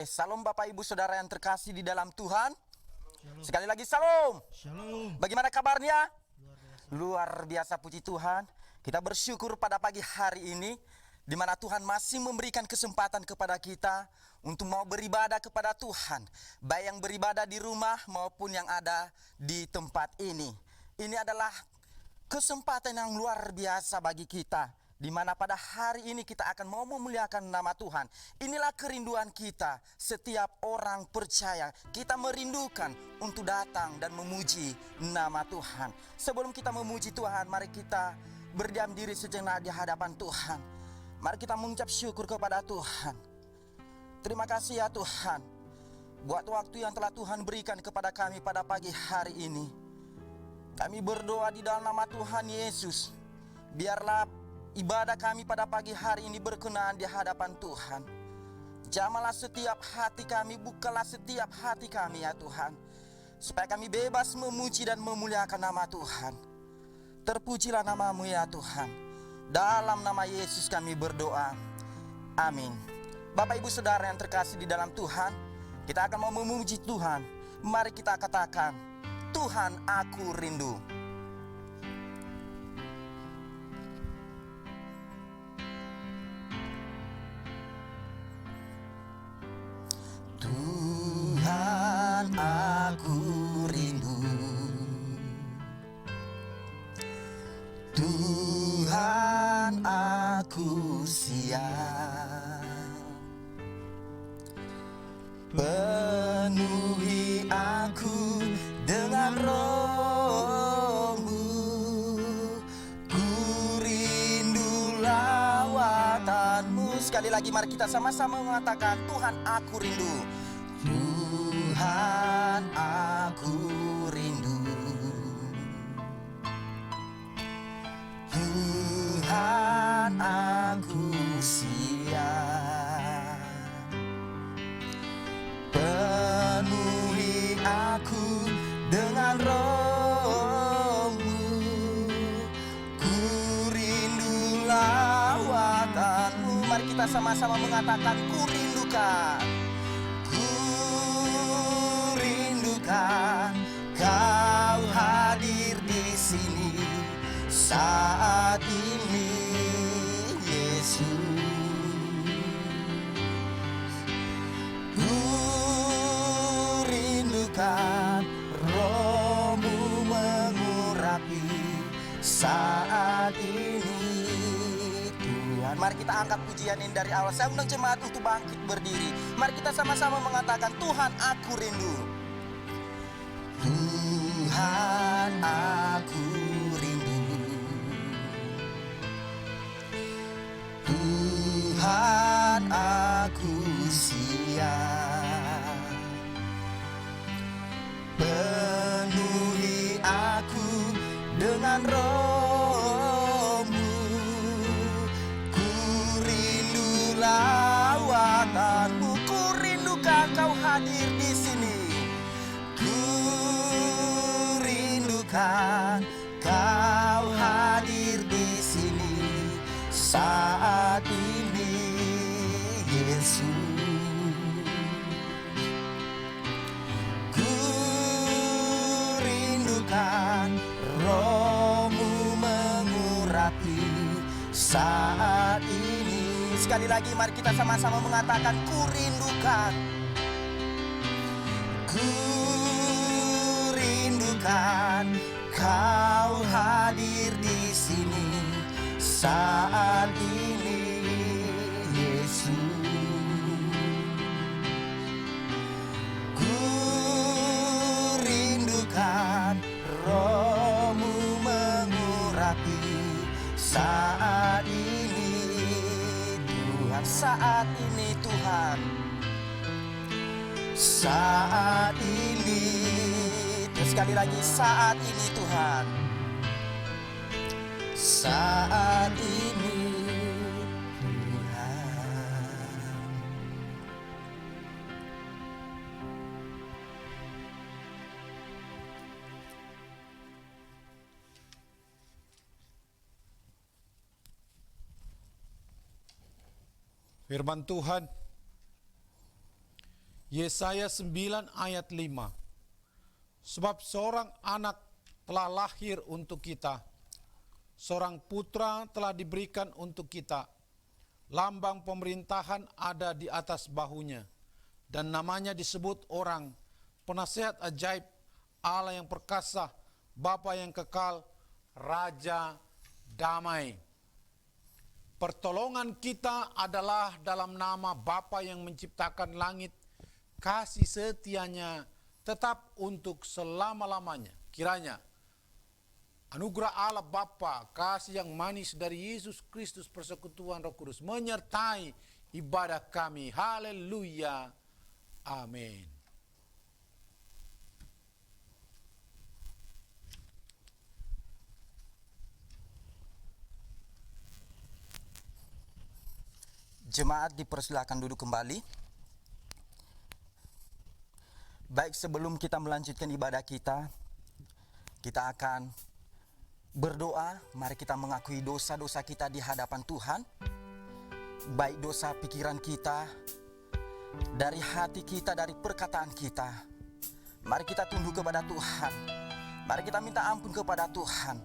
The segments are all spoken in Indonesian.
Salam Bapak Ibu Saudara yang terkasih di dalam Tuhan. Shalom. Sekali lagi salam. Shalom. Bagaimana kabarnya? Luar biasa. Luar biasa, puji Tuhan. Kita bersyukur pada pagi hari ini, di mana Tuhan masih memberikan kesempatan kepada kita untuk mau beribadah kepada Tuhan, baik yang beribadah di rumah maupun yang ada di tempat ini. Ini adalah kesempatan yang luar biasa bagi kita, di mana pada hari ini kita akan mau memuliakan nama Tuhan. Inilah kerinduan kita. Setiap orang percaya, kita merindukan untuk datang dan memuji nama Tuhan. Sebelum kita memuji Tuhan, mari kita berdiam diri sejenak di hadapan Tuhan. Mari kita mengucap syukur kepada Tuhan. Terima kasih ya Tuhan, buat waktu yang telah Tuhan berikan kepada kami pada pagi hari ini. Kami berdoa di dalam nama Tuhan Yesus, biarlah ibadah kami pada pagi hari ini berkenan di hadapan Tuhan. Jamalah setiap hati kami, bukalah setiap hati kami ya Tuhan, supaya kami bebas memuji dan memuliakan nama Tuhan. Terpujilah nama-Mu ya Tuhan. Dalam nama Yesus kami berdoa. Amin. Bapak Ibu Saudara yang terkasih di dalam Tuhan, kita akan mau memuji Tuhan. Mari kita katakan, Tuhan aku rindu. Tuhan aku rindu, Tuhan aku siap, penuhi aku dengan Roh-Mu, ku rindu lawatan-Mu. Sekali lagi mari kita sama-sama mengatakan, Tuhan aku rindu. Tuhan aku rindu, Tuhan aku siap, penuhi aku dengan Roh-Mu, ku rindu lawatan-Mu. Mari kita sama-sama mengatakan, ku rindukan, Kau hadir di sini saat ini, Yesus. Ku rindukan Roh-Mu mengurapi saat ini, Tuhan. Mari kita angkat pujian ini dari awal. Saya undang jemaat untuk bangkit berdiri. Mari kita sama-sama mengatakan, Tuhan aku rindu. Tuhan aku rindu, Tuhan aku siap, penuhi aku dengan Roh-Mu, ku rindu lawatan-Mu, ku rindukan Kau hadir di sini. Kau hadir di sini saat ini, Yesus. Ku rindukan Roh-Mu mengurapi saat ini. Sekali lagi mari kita sama-sama mengatakan, ku rindukan, Kau hadir di sini saat ini, Yesus. Ku rindukan Roh-Mu mengurapi saat ini, Tuhan. Saat ini Tuhan, saat ini. Sekali lagi, saat ini Tuhan, saat ini Tuhan. Firman Tuhan Yesaya 9 ayat 5. Sebab seorang anak telah lahir untuk kita, seorang putra telah diberikan untuk kita. Lambang pemerintahan ada di atas bahunya, dan namanya disebut orang Penasehat ajaib, Allah yang perkasa, Bapa yang kekal, Raja damai. Pertolongan kita adalah dalam nama Bapa yang menciptakan langit. Kasih setianya tetap untuk selama-lamanya. Kiranya anugerah Allah Bapa, kasih yang manis dari Yesus Kristus, persekutuan Roh Kudus menyertai ibadah kami. Haleluya. Amin. Jemaat dipersilakan duduk kembali. Baik, sebelum kita melanjutkan ibadah kita akan berdoa. Mari kita mengakui dosa-dosa kita di hadapan Tuhan. Baik dosa pikiran kita, dari hati kita, dari perkataan kita. Mari kita tunduk kepada Tuhan. Mari kita minta ampun kepada Tuhan.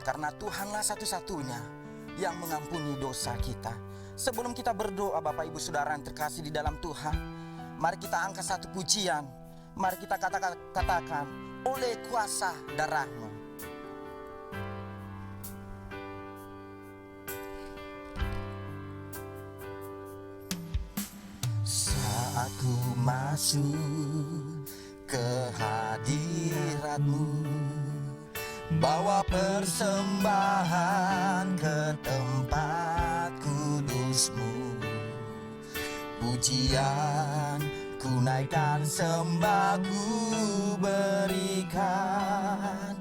Karena Tuhanlah satu-satunya yang mengampuni dosa kita. Sebelum kita berdoa, Bapak Ibu Saudara yang terkasih di dalam Tuhan, mari kita angkat satu pujian. Mari kita katakan, oleh kuasa darah-Mu. Saat ku masuk ke hadirat-Mu, bawa persembahan ke tempat kudus-Mu. Pujian ku naikkan, sembah ku berikan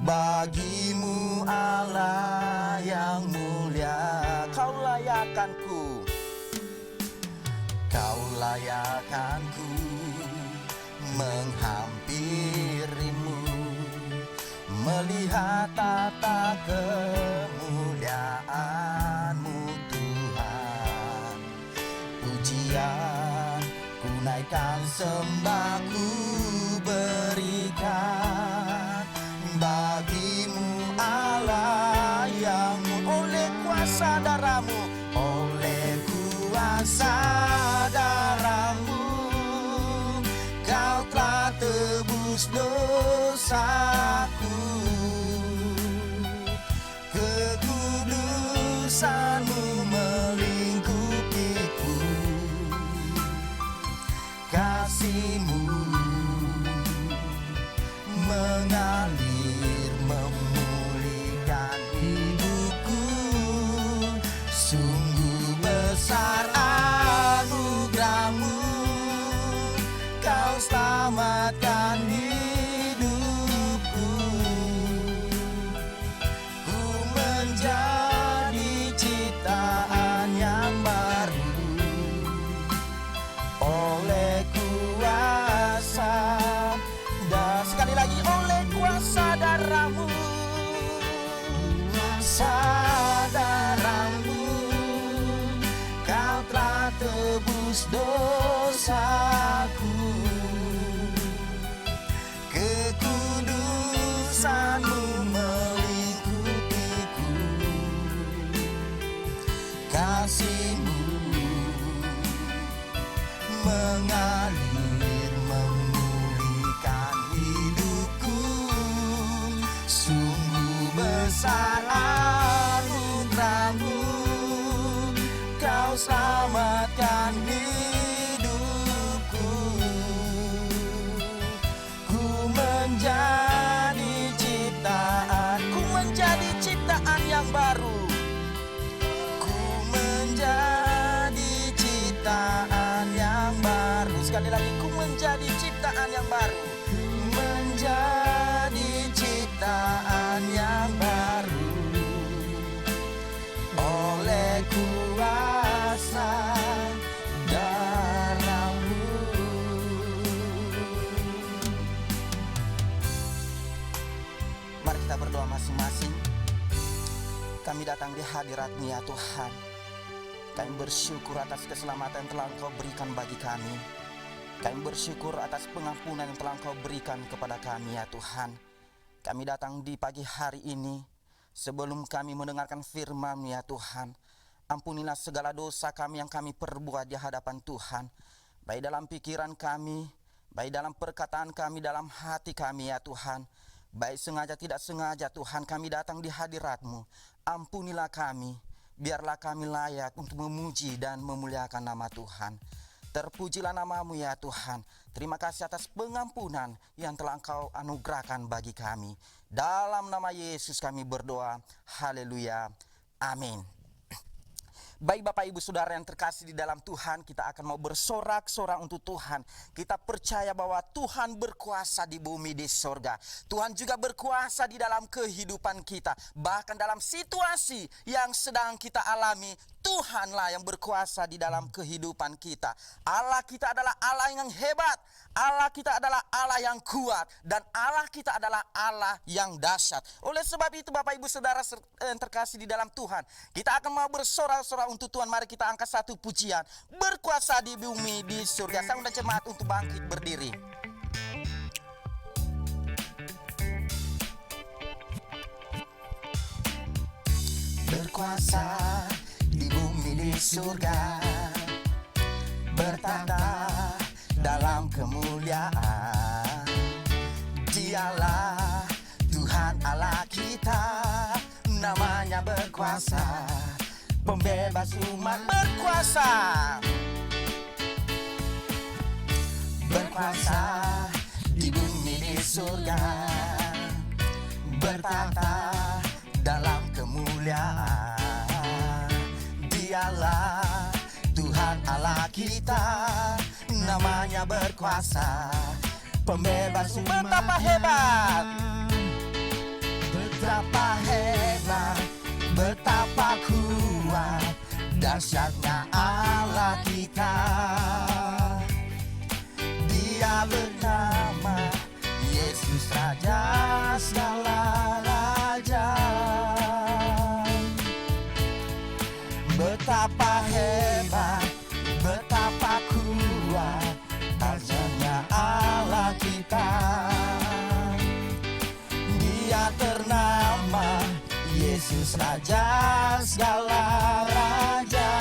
bagi-Mu Allah yang mulia. Kau layakanku, Kau layakanku menghampiri-Mu, melihat tata kemuliaan-Mu Tuhan. Pujian ku naikkan, sembah ku berikan bagi-Mu Allah yang oleh kuasa darah-Mu, oleh kuasa darah-Mu Kau telah tebus dosaku. Kekudusan-Mu melingkupiku, kasih-Mu mengalir memulihkan hidupku. Sungguh besar anugerah-Mu, Kau selamatkan hidupku. Ku menjadi ciptaan yang baru oleh kuasa dan sekali lagi oleh kuasa darah-Mu. Darah-Mu Kau telah tebus dosaku. Kekudusan-Mu melingkupiku, kasih-Mu mengalir memulihkan hidupku. Sungguh besar anugerah-Mu, Kau selamatkan hidupku. Ku menjadi ciptaan yang baru. Ku menjadi ciptaan yang baru. Sekali lagi, ku menjadi ciptaan yang baru. Menjadi ciptaan yang baru oleh kuasa darah-Mu. Mari kita berdoa masing-masing. Kami datang di hadirat-Mu ya Tuhan. Kami bersyukur atas keselamatan yang telah Engkau berikan bagi kami. Kami bersyukur atas pengampunan yang telah Engkau berikan kepada kami ya Tuhan. Kami datang di pagi hari ini, sebelum kami mendengarkan firman ya Tuhan, ampunilah segala dosa kami yang kami perbuat di hadapan Tuhan, baik dalam pikiran kami, baik dalam perkataan kami, dalam hati kami ya Tuhan. Baik sengaja tidak sengaja Tuhan, kami datang di hadirat-Mu. Ampunilah kami, biarlah kami layak untuk memuji dan memuliakan nama Tuhan. Terpujilah nama-Mu ya Tuhan. Terima kasih atas pengampunan yang telah Engkau anugerahkan bagi kami. Dalam nama Yesus kami berdoa. Haleluya. Amin. Baik Bapak Ibu Saudara yang terkasih di dalam Tuhan, kita akan mau bersorak-sorak untuk Tuhan. Kita percaya bahwa Tuhan berkuasa di bumi, di sorga. Tuhan juga berkuasa di dalam kehidupan kita. Bahkan dalam situasi yang sedang kita alami, Tuhanlah yang berkuasa di dalam kehidupan kita. Allah kita adalah Allah yang hebat. Allah kita adalah Allah yang kuat. Dan Allah kita adalah Allah yang dahsyat. Oleh sebab itu Bapak Ibu Saudara yang terkasih di dalam Tuhan, kita akan mau bersorak-sorak untuk Tuhan. Mari kita angkat satu pujian. Berkuasa di bumi, di surga. Saya undang jemaat untuk bangkit berdiri. Berkuasa di bumi, di surga, bertata dalam kemuliaan. Dialah Tuhan Allah kita, namanya berkuasa, pembebas umat. Berkuasa, berkuasa di bumi, di surga, bertata dalam kemuliaan. Dialah Tuhan Allah kita, namanya berkuasa, pembebas umat. Betapa hebat, betapa hebat, betapa kuat, dahsyatnya Allah kita. Dia bernama Yesus, Raja segala raja. Betapa hebat, betapa kuat, dahsyatnya Allah kita. Dia ternama Yesus, Raja segala raja.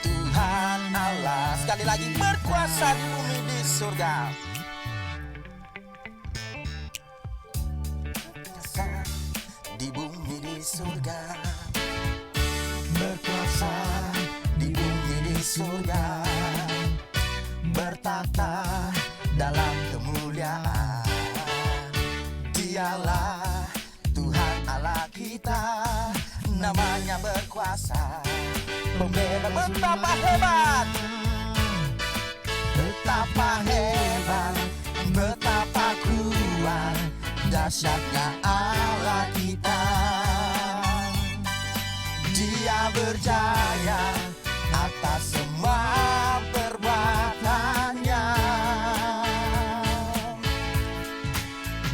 Tuhan Allah sekali lagi berkuasa di bumi, di surga. Di bumi, di surga, berkuasa di bumi, di surga, bertata dalam kemuliaan. Dialah Tuhan Allah kita, namanya berkuasa, pembebas. Betapa hebat, betapa hebat, betapa kuat, dahsyatnya Allah kita. Dia berjaya atas semua perbuatannya.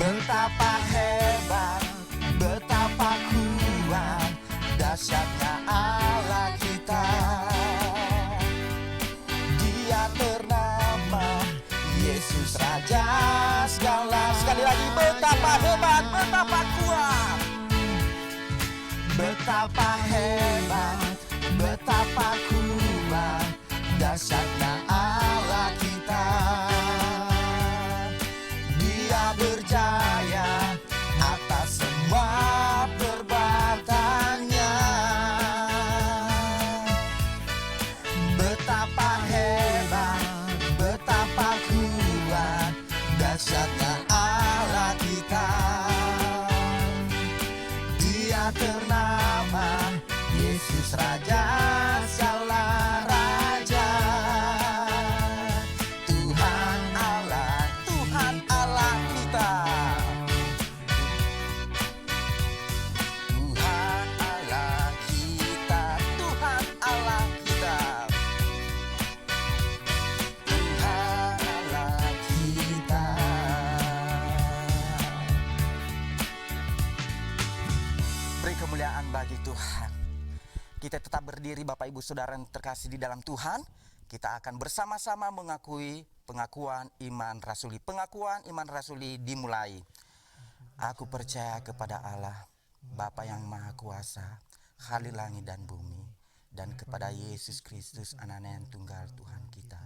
Betapa hebat, betapa kuat, dahsyatnya Allah kita. Dia ternama Yesus, Raja segala. Sekali lagi, betapa hebat, betapa kuat, betapa hebat, betapa kuat, dahsyatnya Allah kita. Dia berjaya atas semua perbuatannya. Betapa hebat, betapa kuat, dahsyatnya Allah kita. Dia ternama Yesus, Raja segala raja. Tuhan Allah, Tuhan Allah kita. Tuhan Allah kita, Tuhan Allah kita. Tuhan Allah kita. Beri kemuliaan bagi Tuhan. Kita tetap berdiri Bapak Ibu Saudara yang terkasih di dalam Tuhan. kita akan bersama-sama mengakui pengakuan iman rasuli. Pengakuan iman rasuli dimulai. Aku percaya kepada Allah, Bapa yang Maha Kuasa, Khalil langit dan bumi, dan kepada Yesus Kristus, Anaknya yang tunggal Tuhan kita,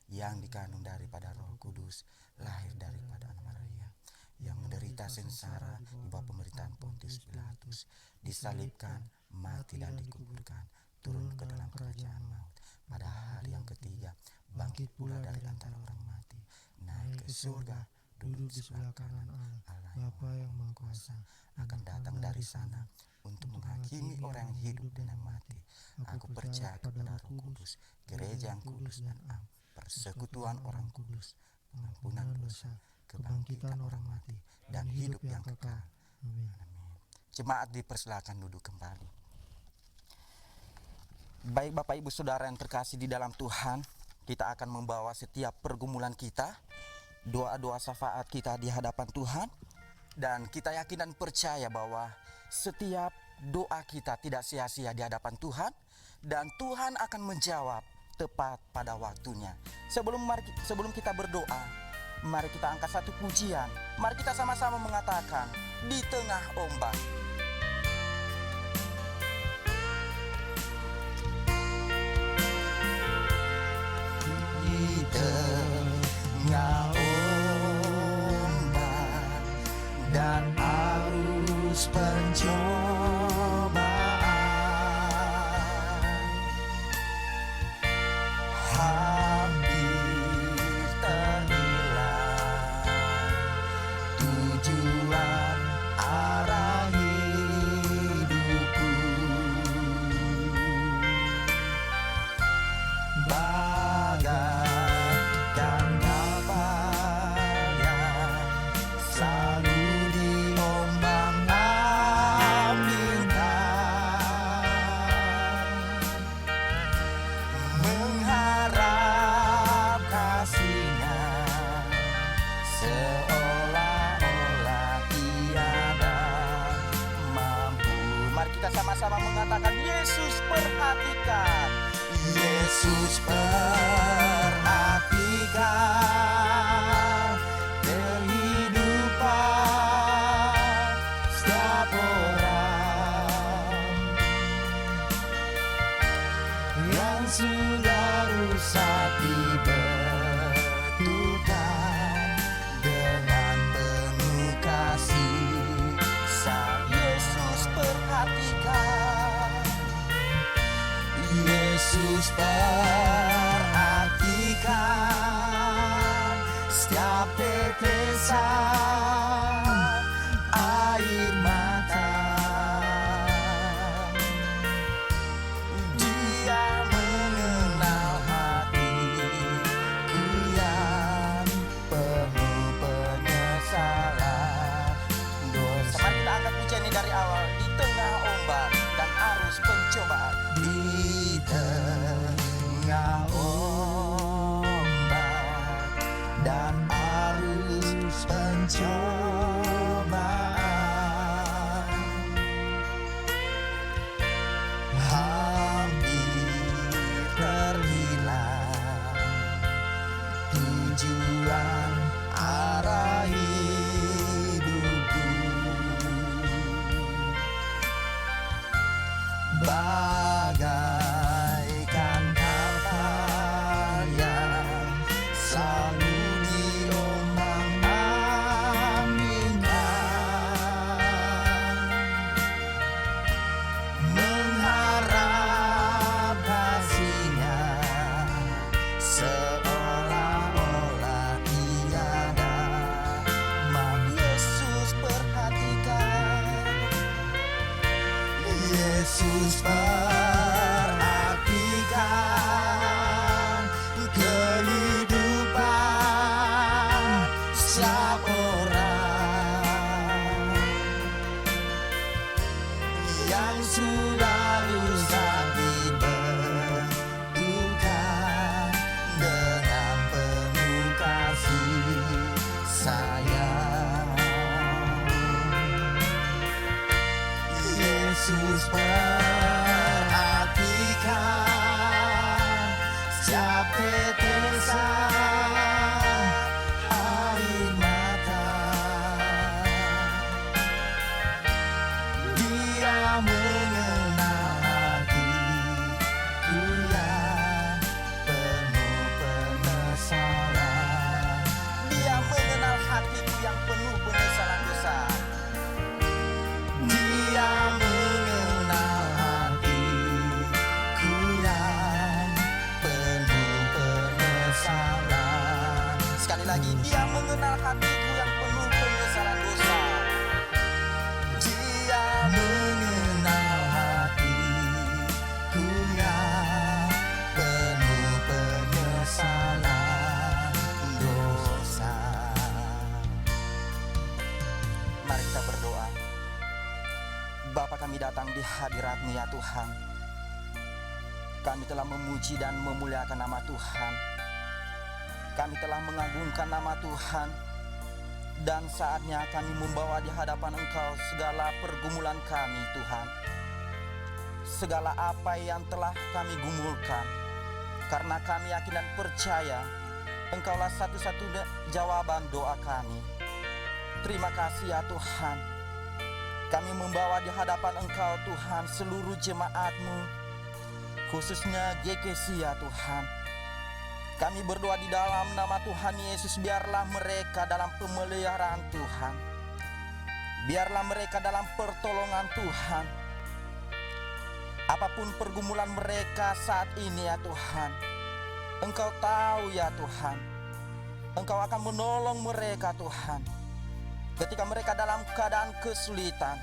yang dikandung daripada Roh Kudus, lahir daripada Maria, yang menderita sengsara di bawah pemerintahan Pontius Pilatus, disalibkan, mati dan dikuburkan, turun ke dalam kerajaan maut. Pada hari yang ketiga, bangkit pula dari antara orang mati, naik ke surga, duduk di sebelah kanan Allah Bapa yang Maha Kuasa, akan datang dari sana untuk menghakimi orang yang hidup dan yang mati. Aku percaya kepada Roh Kudus, gereja yang kudus dan am, persekutuan orang kudus, pengampunan dosa, kebangkitan orang mati, dan hidup yang kekal. Amin. Jemaat dipersilakan duduk kembali. Baik Bapak Ibu Saudara yang terkasih di dalam Tuhan, kita akan membawa setiap pergumulan kita, doa-doa syafaat kita di hadapan Tuhan, dan kita yakin dan percaya bahwa setiap doa kita tidak sia-sia di hadapan Tuhan, dan Tuhan akan menjawab tepat pada waktunya. Sebelum kita berdoa, mari kita angkat satu pujian. Mari kita sama-sama mengatakan, di tengah ombak. Di tengah ombak dan arus pencobaan, hampir terhilang tujuan arah hidupku. Bagaikan kapal yang selalu diombang-ambingkan, mengharap kasih-Nya seolah-olah tiada mampu. Mari kita sama-sama mengatakan, Yesus perhatikan. Yesus perhatikan kehidupan setiap orang yang sudah rusak dibetulkan dengan penuh kasih. Sang Yesus perhatikan. Yesus perhatikan setiap tetesan air mata. Dia mengenal hatiku yang penuh penyesalan dosa. Mari kita angkat pujian ini dari awal. Di tengah ombak dan arus pencobaan. Di tengah ombak dan arus pencobaan, hampir terhilang tujuan arah hidupku. Bagaikan kapal yang selalu diombang-ambingkan, mengharap kasih-Nya seolah-olah tiada mengenal hatiku yang penuh penyesalan dosa. Dia mengenal hatiku yang penuh penyesalan dosa. Mari kita berdoa. Bapa, kami datang di hadirat-Mu ya Tuhan. Kami telah memuji dan memuliakan nama Tuhan. Kami telah mengagungkan nama Tuhan. Dan saatnya kami membawa di hadapan Engkau segala pergumulan kami Tuhan. Segala apa yang telah kami gumulkan. Karena kami yakin dan percaya Engkaulah satu-satunya jawaban doa kami. Terima kasih ya Tuhan. Kami membawa di hadapan Engkau Tuhan seluruh jemaat-Mu, khususnya GKC ya Tuhan. Kami berdoa di dalam nama Tuhan Yesus, biarlah mereka dalam pemeliharaan Tuhan. Biarlah mereka dalam pertolongan Tuhan. Apapun pergumulan mereka saat ini ya Tuhan, Engkau tahu ya Tuhan. Engkau akan menolong mereka Tuhan. Ketika mereka dalam keadaan kesulitan,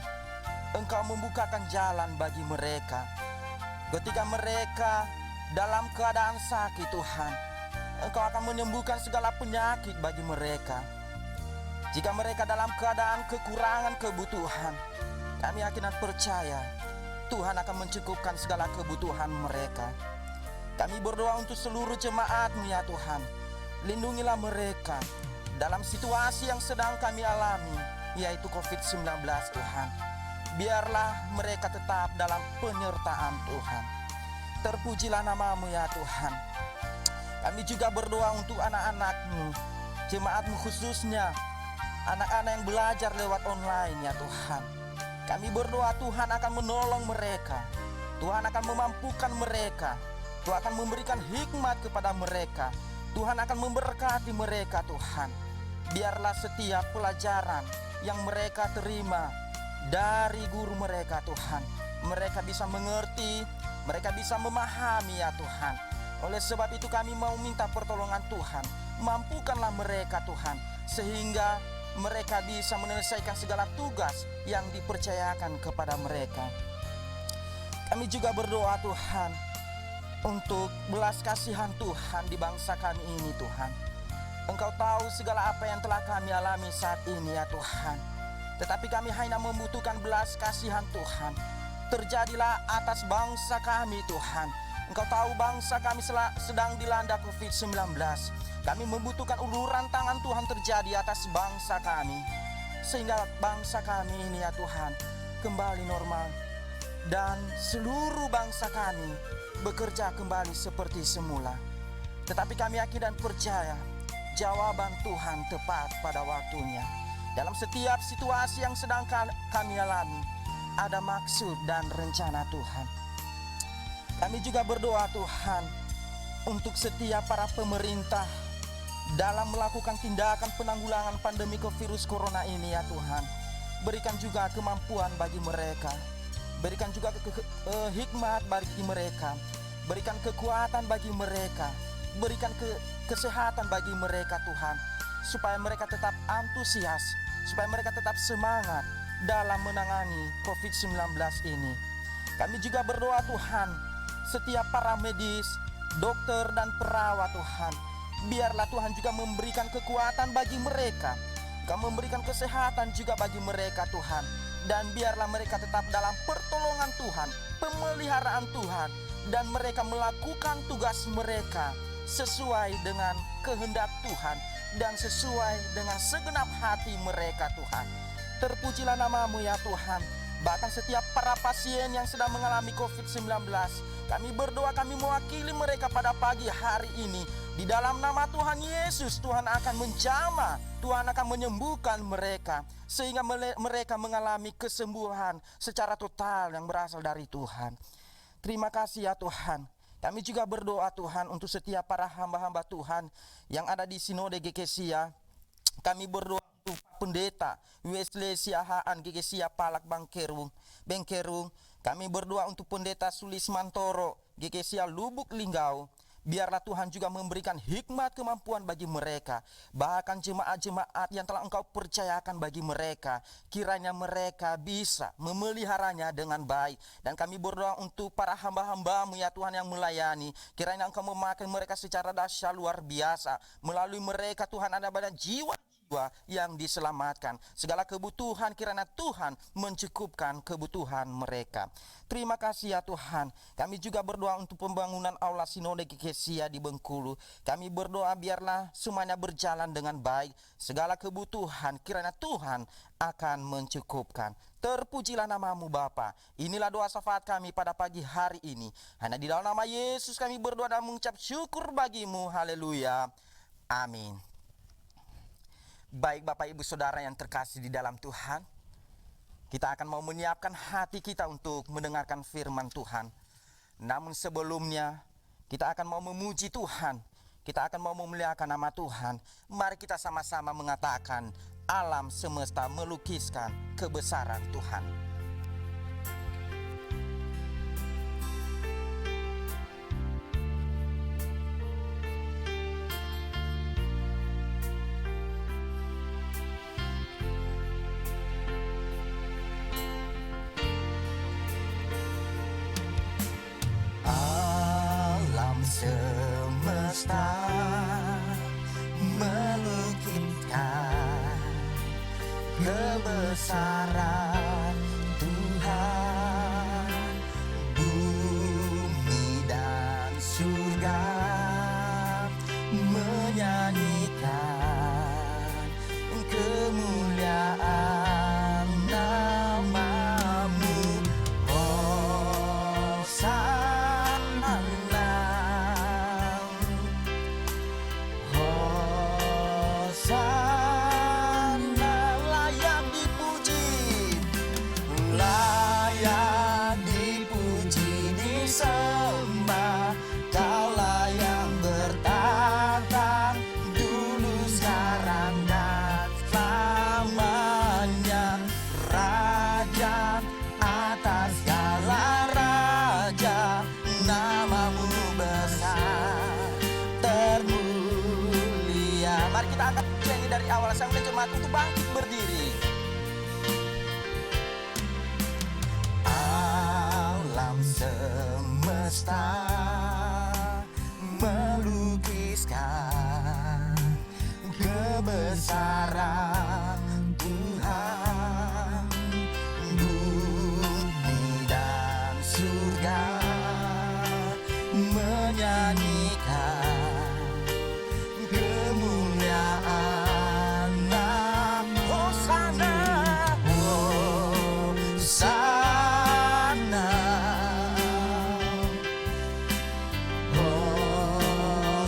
Engkau membukakan jalan bagi mereka. Ketika mereka dalam keadaan sakit Tuhan, Engkau akan menyembuhkan segala penyakit bagi mereka. Jika mereka dalam keadaan kekurangan kebutuhan, kami yakin dan percaya Tuhan akan mencukupkan segala kebutuhan mereka. Kami berdoa untuk seluruh jemaat-Mu ya Tuhan. Lindungilah mereka dalam situasi yang sedang kami alami, yaitu COVID-19 Tuhan. Biarlah mereka tetap dalam penyertaan Tuhan. Terpujilah nama-Mu ya Tuhan. Kami juga berdoa untuk anak-anak-Mu, jemaat-Mu khususnya anak-anak yang belajar lewat online ya Tuhan. Kami berdoa Tuhan akan menolong mereka. Tuhan akan memampukan mereka. Tuhan akan memberikan hikmat kepada mereka. Tuhan akan memberkati mereka Tuhan. Biarlah setiap pelajaran yang mereka terima dari guru mereka Tuhan, mereka bisa mengerti, mereka bisa memahami ya Tuhan. Oleh sebab itu kami mau minta pertolongan Tuhan. Mampukanlah mereka Tuhan, sehingga mereka bisa menyelesaikan segala tugas yang dipercayakan kepada mereka. Kami juga berdoa Tuhan untuk belas kasihan Tuhan di bangsa kami ini Tuhan. Engkau tahu segala apa yang telah kami alami saat ini ya Tuhan. Tetapi kami hanya membutuhkan belas kasihan Tuhan. Terjadilah atas bangsa kami Tuhan. Engkau tahu bangsa kami sedang dilanda COVID-19. Kami membutuhkan uluran tangan Tuhan terjadi atas bangsa kami, sehingga bangsa kami ini ya Tuhan kembali normal. Dan seluruh bangsa kami bekerja kembali seperti semula. Tetapi kami yakin dan percaya jawaban Tuhan tepat pada waktunya. Dalam setiap situasi yang sedang kami alami, ada maksud dan rencana Tuhan. Kami juga berdoa Tuhan untuk setiap para pemerintah dalam melakukan tindakan penanggulangan pandemi virus corona ini ya Tuhan. Berikan juga kemampuan bagi mereka. Berikan juga hikmat bagi mereka. Berikan kekuatan bagi mereka. Berikan kesehatan bagi mereka Tuhan, supaya mereka tetap antusias, supaya mereka tetap semangat dalam menangani COVID-19 ini. Kami juga berdoa Tuhan, setiap para medis, dokter dan perawat Tuhan, biarlah Tuhan juga memberikan kekuatan bagi mereka. Kau memberikan kesehatan juga bagi mereka Tuhan. Dan biarlah mereka tetap dalam pertolongan Tuhan, pemeliharaan Tuhan, dan mereka melakukan tugas mereka sesuai dengan kehendak Tuhan dan sesuai dengan segenap hati mereka Tuhan. Terpujilah nama-Mu ya Tuhan. Bahkan setiap para pasien yang sedang mengalami COVID-19, kami berdoa, kami mewakili mereka pada pagi hari ini. Di dalam nama Tuhan Yesus, Tuhan akan menjamah, Tuhan akan menyembuhkan mereka, sehingga mereka mengalami kesembuhan secara total yang berasal dari Tuhan. Terima kasih ya Tuhan. Kami juga berdoa Tuhan untuk setiap para hamba-hamba Tuhan yang ada di Sinode GKSIA. Kami berdoa untuk pendeta Wesley Siahaan GKSIA Palak Bengkerung. Kami berdoa untuk pendeta Sulis Mantoro GKSIA Lubuk Linggau. Biarlah Tuhan juga memberikan hikmat kemampuan bagi mereka. Bahkan jemaat-jemaat yang telah Engkau percayakan bagi mereka, kiranya mereka bisa memeliharanya dengan baik. Dan kami berdoa untuk para hamba-hamba-Mu ya Tuhan yang melayani. Kiranya Engkau memakai mereka secara dahsyat luar biasa. Melalui mereka Tuhan ada banyak jiwa yang diselamatkan. Segala kebutuhan kiranya Tuhan mencukupkan kebutuhan mereka. Terima kasih ya Tuhan. Kami juga berdoa untuk pembangunan aula sinode Kikesia di Bengkulu. Kami berdoa biarlah semuanya berjalan dengan baik. Segala kebutuhan kiranya Tuhan akan mencukupkan. Terpujilah nama-Mu Bapa. Inilah doa syafaat kami pada pagi hari ini. Hanya di dalam nama Yesus kami berdoa dan mengucap syukur bagi-Mu. Haleluya. Amin. Baik Bapak Ibu Saudara yang terkasih di dalam Tuhan, kita akan mau menyiapkan hati kita untuk mendengarkan firman Tuhan. Namun sebelumnya, kita akan mau memuji Tuhan, kita akan mau memuliakan nama Tuhan. Mari kita sama-sama mengatakan, alam semesta melukiskan kebesaran Tuhan. Semesta melukiskan kebesaran Tuhan. Bumi dan surga menyanyikan kemuliaan nama-Mu. Mari kita angkat nyanyi dari awal sampai jemaat untuk bangkit berdiri. Alam semesta melukiskan kebesaran Tuhan. Bumi dan surga menyanyikan kemuliaan nama. Hosana, Hosana,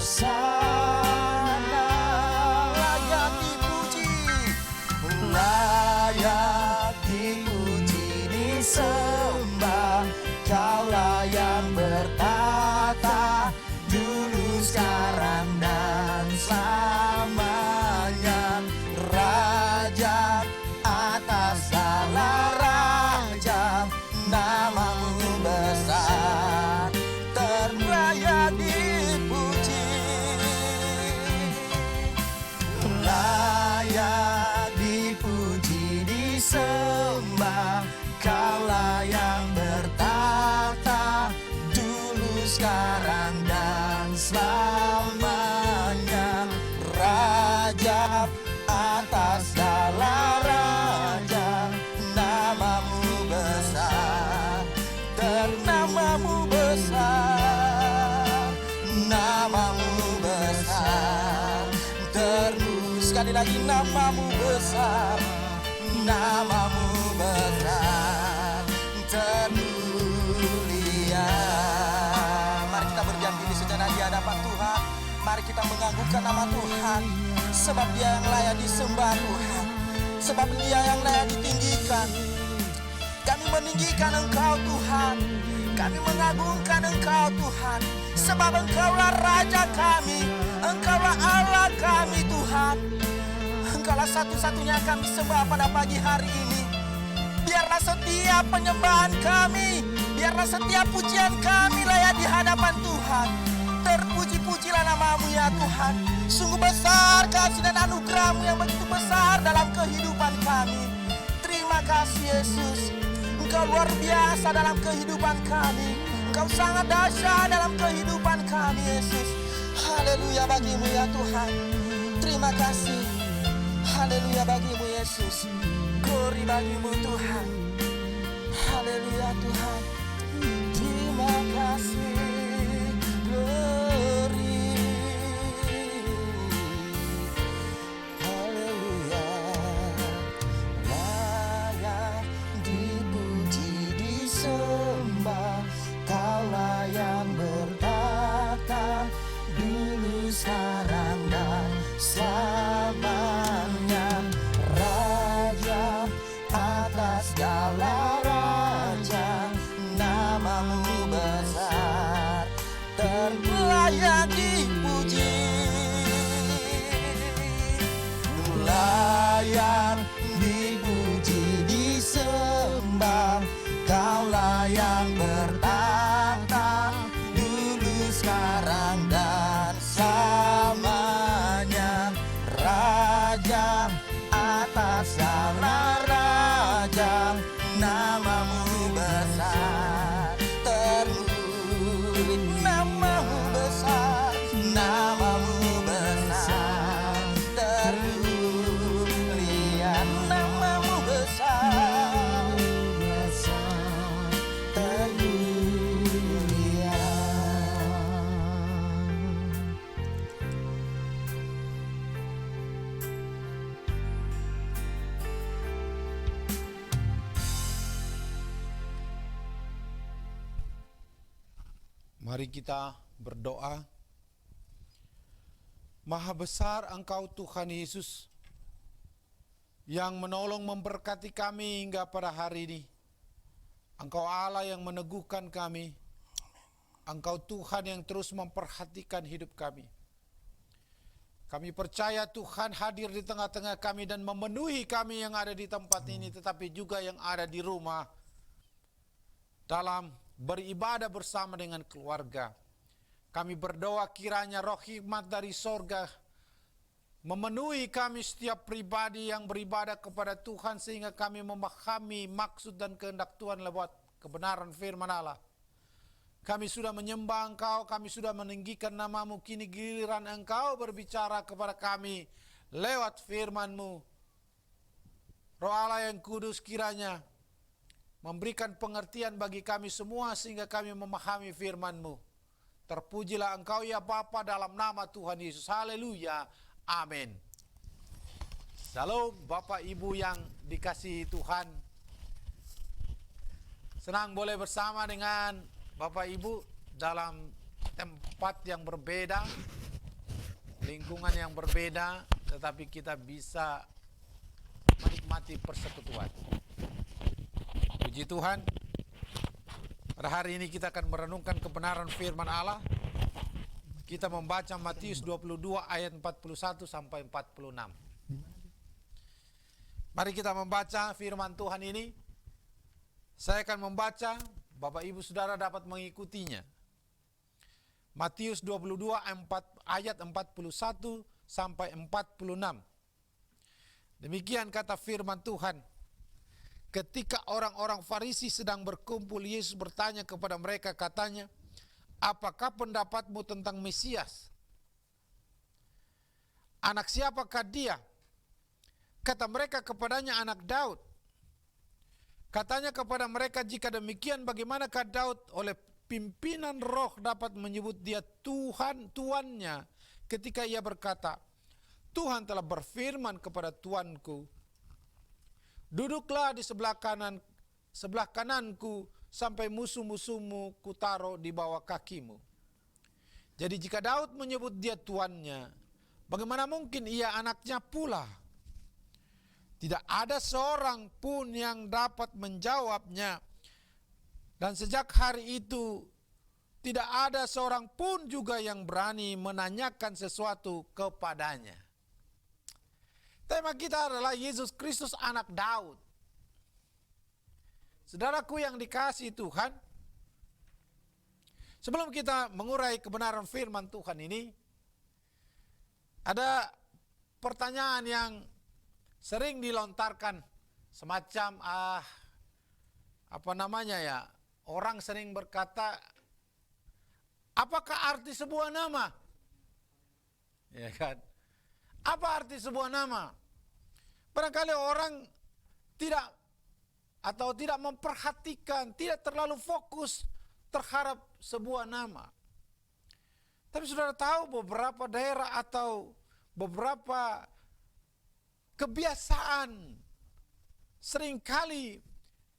Hosana. Layak dipuji, layak dipuji, disembah. Kaulah yang bertata dulu, sekarang, dan selamanya. Raja atas segala raja, nama-Mu besar, terlayak dipuji. Layak dipuji, disembah. Kaulah yang bertata dulu, sekarang, dan selamanya. Raja atas segala raja, nama-Mu besar, nama-Mu besar, nama-Mu besar. Terus sekali lagi, nama-Mu besar, nama-Mu besar, termulia. Mari kita berdiam diri sejenak di hadapan Tuhan. Mari kita menganggungkan nama Tuhan, sebab Dia yang layak disembah Tuhan, sebab Dia yang layak ditinggikan. Kami meninggikan Engkau Tuhan, kami mengagungkan Engkau Tuhan, sebab Engkaulah Raja kami, Engkaulah Allah kami Tuhan. Engkaulah satu-satunya kami sembah pada pagi hari ini. Biarlah setiap penyembahan kami, biarlah setiap pujian kami layak di hadapan Tuhan. Terpuji-pujilah nama-Mu ya Tuhan. Sungguh besar kasih dan anugerah-Mu yang begitu besar dalam kehidupan kami. Terima kasih Yesus. Engkau luar biasa dalam kehidupan kami. Engkau sangat dahsyat dalam kehidupan kami Yesus. Haleluya bagimu ya Tuhan. Terima kasih. Haleluya bagimu Yesus. Glory bagimu Tuhan. Haleluya Tuhan. Terima kasih. Glory. Haleluya. Layak dipuji disembah. Kaulah yang bertata dulu sekarang dan selamanya. Raja atas segala raja, nama-Mu besar, terlayak dipuji. Layak dipuji disembah. Kaulah yang bertata dulu sekarang dan selamanya. Raja atas segala raja, nama-Mu besar, terpuji. Nama-Mu besar, nama-Mu besar, terpujian. Nama-Mu besar, Mari kita berdoa. Maha besar Engkau Tuhan Yesus yang menolong memberkati kami hingga pada hari ini. Engkau Allah yang meneguhkan kami. Engkau Tuhan yang terus memperhatikan hidup kami. Kami percaya Tuhan hadir di tengah-tengah kami dan memenuhi kami yang ada di tempat ini, tetapi juga yang ada di rumah dalam beribadah bersama dengan keluarga. Kami berdoa kiranya roh hikmat dari sorga memenuhi kami setiap pribadi yang beribadah kepada Tuhan, sehingga kami memahami maksud dan kehendak Tuhan lewat kebenaran firman Allah. Kami sudah menyembah Engkau, kami sudah meninggikan nama-Mu, kini giliran Engkau berbicara kepada kami lewat firman-Mu. Roh Allah yang kudus kiranya memberikan pengertian bagi kami semua sehingga kami memahami firman-Mu. Terpujilah Engkau ya Bapa dalam nama Tuhan Yesus. Haleluya. Amin. Shalom Bapak Ibu yang dikasihi Tuhan. Senang boleh bersama dengan Bapak Ibu dalam tempat yang berbeda, lingkungan yang berbeda, tetapi kita bisa menikmati persekutuan. Puji Tuhan. Pada hari ini kita akan merenungkan kebenaran firman Allah. Kita membaca Matius 22 ayat 41 sampai 46. Mari kita membaca firman Tuhan ini. Saya akan membaca, Bapak Ibu Saudara dapat mengikutinya. Matius 22 ayat 41 sampai 46. Demikian kata firman Tuhan. Ketika orang-orang Farisi sedang berkumpul, Yesus bertanya kepada mereka, katanya, apakah pendapatmu tentang Mesias? Anak siapakah dia? Kata mereka kepadanya, anak Daud. Katanya kepada mereka, jika demikian bagaimanakah Daud oleh pimpinan roh dapat menyebut dia Tuhan, tuannya, ketika ia berkata, Tuhan telah berfirman kepada tuanku, duduklah di sebelah kananku sampai musuh-musuhmu kutaruh di bawah kakimu. Jadi jika Daud menyebut dia tuannya, bagaimana mungkin ia anaknya pula? Tidak ada seorang pun yang dapat menjawabnya. Dan sejak hari itu, tidak ada seorang pun juga yang berani menanyakan sesuatu kepadanya. Tema kita adalah Yesus Kristus anak Daud. Saudaraku yang dikasihi Tuhan, Sebelum kita mengurai kebenaran firman Tuhan ini, ada pertanyaan yang sering dilontarkan semacam orang sering berkata, apakah arti sebuah nama? Ya kan? Apa arti sebuah nama? Barangkali orang tidak memperhatikan, tidak terlalu fokus terhadap sebuah nama. Tapi saudara tahu beberapa daerah atau beberapa kebiasaan seringkali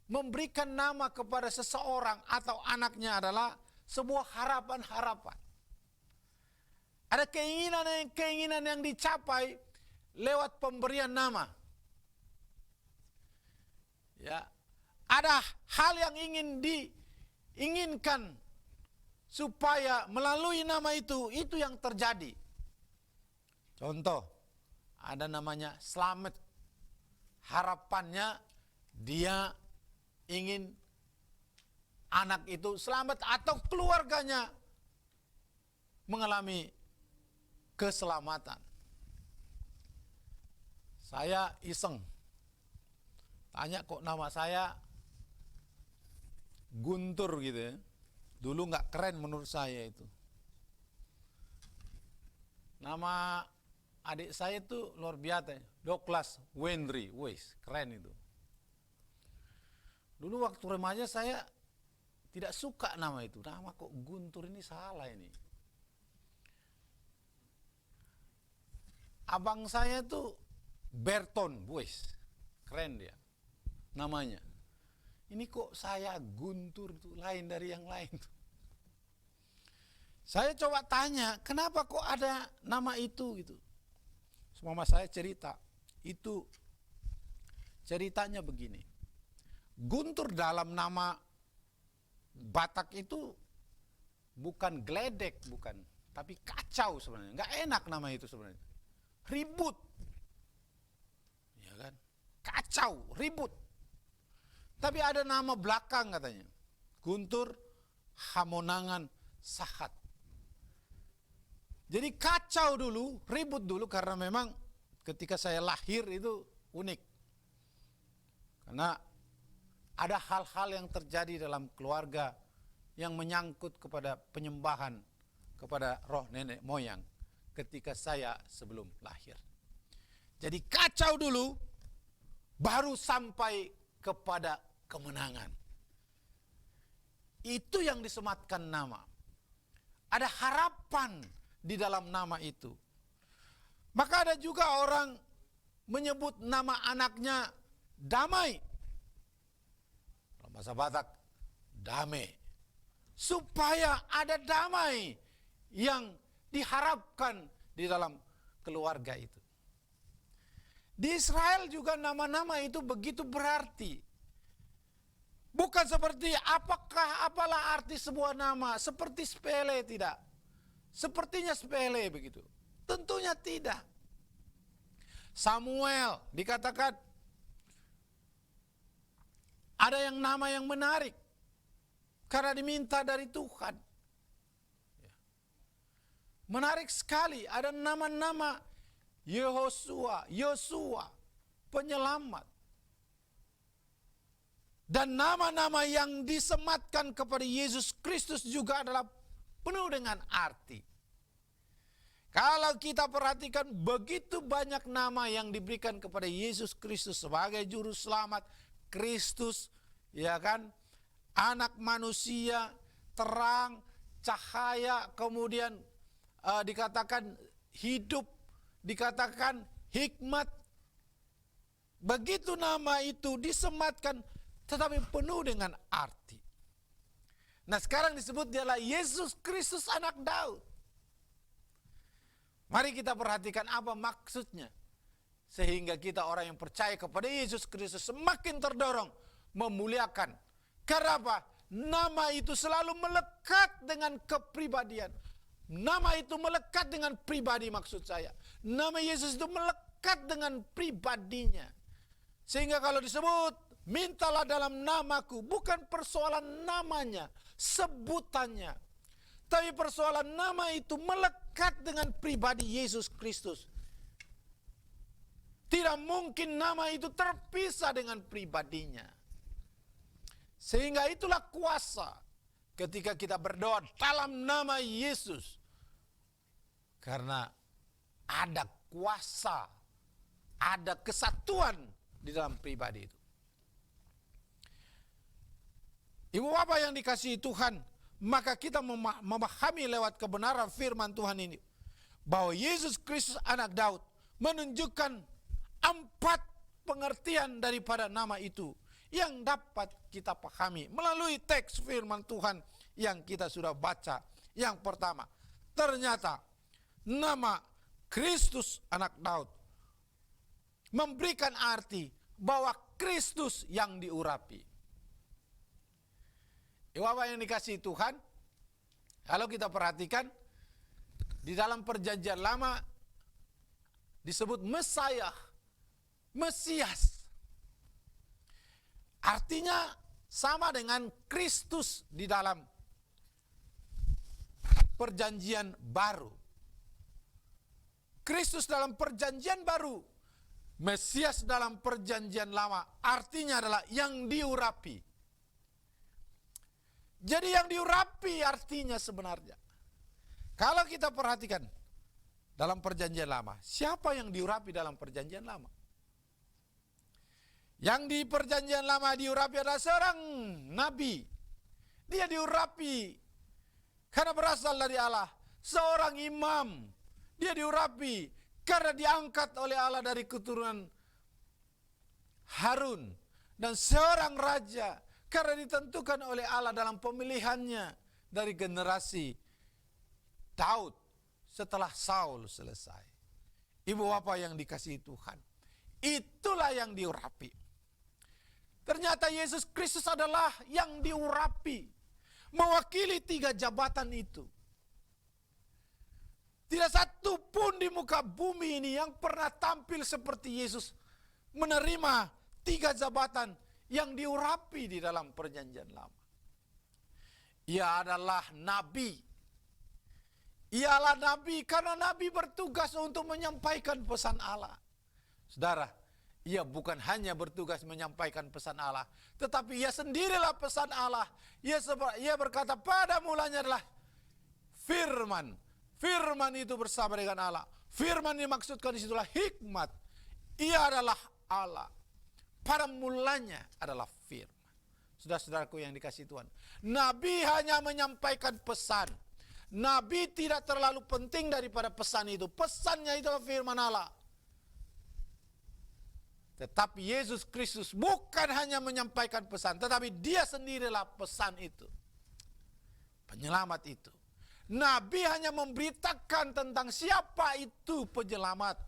memberikan nama kepada seseorang atau anaknya adalah sebuah harapan-harapan. Ada keinginan yang dicapai lewat pemberian nama. Ya, ada hal yang diinginkan supaya melalui nama itu yang terjadi. Contoh, ada namanya Slamet. Harapannya dia ingin anak itu selamat atau keluarganya mengalami keselamatan. Saya iseng tanya, kok nama saya Guntur gitu ya. Dulu nggak keren menurut saya itu. Nama adik saya itu luar biasa, Douglas Wendry, wes keren itu. Dulu waktu remaja saya tidak suka nama itu. Nama kok Guntur ini salah ini. Abang saya tuh Berton, wes keren dia namanya. Ini kok saya Guntur itu lain dari yang lain tuh. Saya coba tanya, kenapa kok ada nama itu gitu. Mama saya cerita, itu ceritanya begini. Guntur dalam nama Batak itu bukan geledek, bukan, tapi kacau sebenarnya. Nggak enak nama itu sebenarnya. Ribut. Ya kan? Kacau, ribut. Tapi ada nama belakang katanya. Guntur Hamonangan Sahat. Jadi kacau dulu, ribut dulu karena memang ketika saya lahir itu unik. Karena ada hal-hal yang terjadi dalam keluarga yang menyangkut kepada penyembahan kepada roh nenek moyang ketika saya sebelum lahir. Jadi kacau dulu, baru sampai kepada kemenangan. Itu yang disematkan nama. Ada harapan di dalam nama itu. Maka ada juga orang menyebut nama anaknya Damai. Dalam bahasa Batak, damai. Supaya ada damai yang diharapkan di dalam keluarga itu. Di Israel juga nama-nama itu begitu berarti. Bukan seperti apalah arti sebuah nama, seperti sepele, tidak. Sepertinya sepele begitu. Tentunya tidak. Samuel dikatakan ada yang nama yang menarik karena diminta dari Tuhan. Menarik sekali, ada nama-nama Yosua, penyelamat. Dan nama-nama yang disematkan kepada Yesus Kristus juga adalah penuh dengan arti. Kalau kita perhatikan begitu banyak nama yang diberikan kepada Yesus Kristus sebagai juru selamat, Kristus, ya kan, anak manusia, terang, cahaya, kemudian dikatakan hidup, dikatakan hikmat. Begitu nama itu disematkan, tetapi penuh dengan arti. Nah sekarang disebut dialah Yesus Kristus anak Daud. Mari kita perhatikan apa maksudnya. Sehingga kita orang yang percaya kepada Yesus Kristus semakin terdorong memuliakan. Karena apa? Nama itu selalu melekat dengan kepribadian. Nama itu melekat dengan pribadi maksud saya. Nama Yesus itu melekat dengan pribadinya. Sehingga kalau disebut, mintalah dalam namaku, bukan persoalan namanya, sebutannya. Tapi persoalan nama itu melekat dengan pribadi Yesus Kristus. Tidak mungkin nama itu terpisah dengan pribadinya. Sehingga itulah kuasa ketika kita berdoa dalam nama Yesus. Karena ada kuasa, ada kesatuan di dalam pribadi itu. Ibu bapak yang dikasihi Tuhan, maka kita memahami lewat kebenaran firman Tuhan ini, bahwa Yesus Kristus anak Daud menunjukkan 4 pengertian daripada nama itu yang dapat kita pahami melalui teks firman Tuhan yang kita sudah baca. Yang pertama, ternyata nama Kristus anak Daud memberikan arti bahwa Kristus yang diurapi. Bapak yang dikasihi Tuhan, kalau kita perhatikan di dalam perjanjian lama disebut Mesias. Artinya sama dengan Kristus di dalam perjanjian baru. Kristus dalam perjanjian baru, Mesias dalam perjanjian lama, artinya adalah yang diurapi. Jadi yang diurapi artinya sebenarnya, kalau kita perhatikan dalam perjanjian lama, siapa yang diurapi dalam perjanjian lama? Yang di perjanjian lama diurapi adalah seorang nabi. Dia diurapi karena berasal dari Allah. Seorang imam, dia diurapi karena diangkat oleh Allah dari keturunan Harun. Dan seorang raja karena ditentukan oleh Allah dalam pemilihannya dari generasi Daud setelah Saul selesai. Ibu bapak yang dikasihi Tuhan, itulah yang diurapi. Ternyata Yesus Kristus adalah yang diurapi, mewakili 3 jabatan itu. Tidak satu pun di muka bumi ini yang pernah tampil seperti Yesus, menerima 3 jabatan yang diurapi di dalam perjanjian lama. Ia adalah nabi. Ialah nabi karena nabi bertugas untuk menyampaikan pesan Allah. Saudara, ia bukan hanya bertugas menyampaikan pesan Allah, tetapi ia sendirilah pesan Allah. Ia berkata pada mulanya adalah firman. Firman itu bersama dengan Allah. Firman dimaksudkan disitulah hikmat. Ia adalah Allah. Pada mulanya adalah firman. Saudara-saudaraku yang dikasihi Tuhan, nabi hanya menyampaikan pesan. Nabi tidak terlalu penting daripada pesan itu. Pesannya itu firman Allah. Tetapi Yesus Kristus bukan hanya menyampaikan pesan, tetapi dia sendirilah pesan itu. Penyelamat itu. Nabi hanya memberitakan tentang siapa itu penyelamat.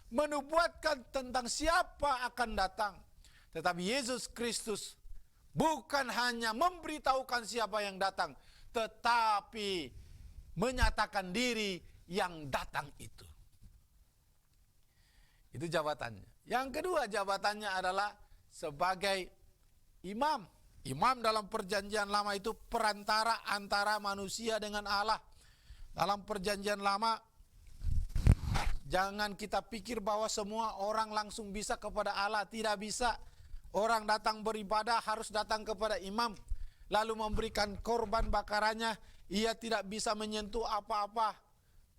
Menubuatkan tentang siapa akan datang. Tetapi Yesus Kristus bukan hanya memberitahukan siapa yang datang, tetapi menyatakan diri yang datang itu. Itu jabatannya. Yang kedua jabatannya adalah sebagai imam. Imam dalam perjanjian lama itu perantara antara manusia dengan Allah. Dalam perjanjian lama, jangan kita pikir bahwa semua orang langsung bisa kepada Allah. Tidak bisa. Orang datang beribadah harus datang kepada imam, lalu memberikan korban bakarannya. Ia tidak bisa menyentuh apa-apa,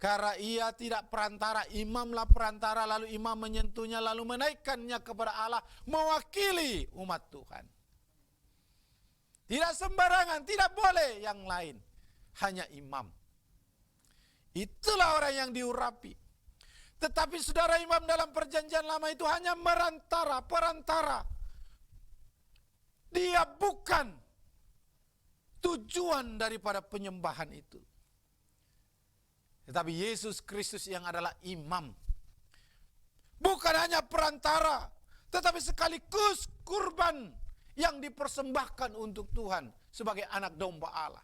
karena ia tidak perantara. Imamlah perantara, lalu imam menyentuhnya, lalu menaikkannya kepada Allah, mewakili umat Tuhan. Tidak sembarangan, tidak boleh yang lain, hanya imam. Itulah orang yang diurapi. Tetapi saudara, imam dalam perjanjian lama itu hanya perantara. Dia bukan tujuan daripada penyembahan itu. Tetapi Yesus Kristus yang adalah imam. Bukan hanya perantara, tetapi sekaligus kurban yang dipersembahkan untuk Tuhan sebagai anak domba Allah.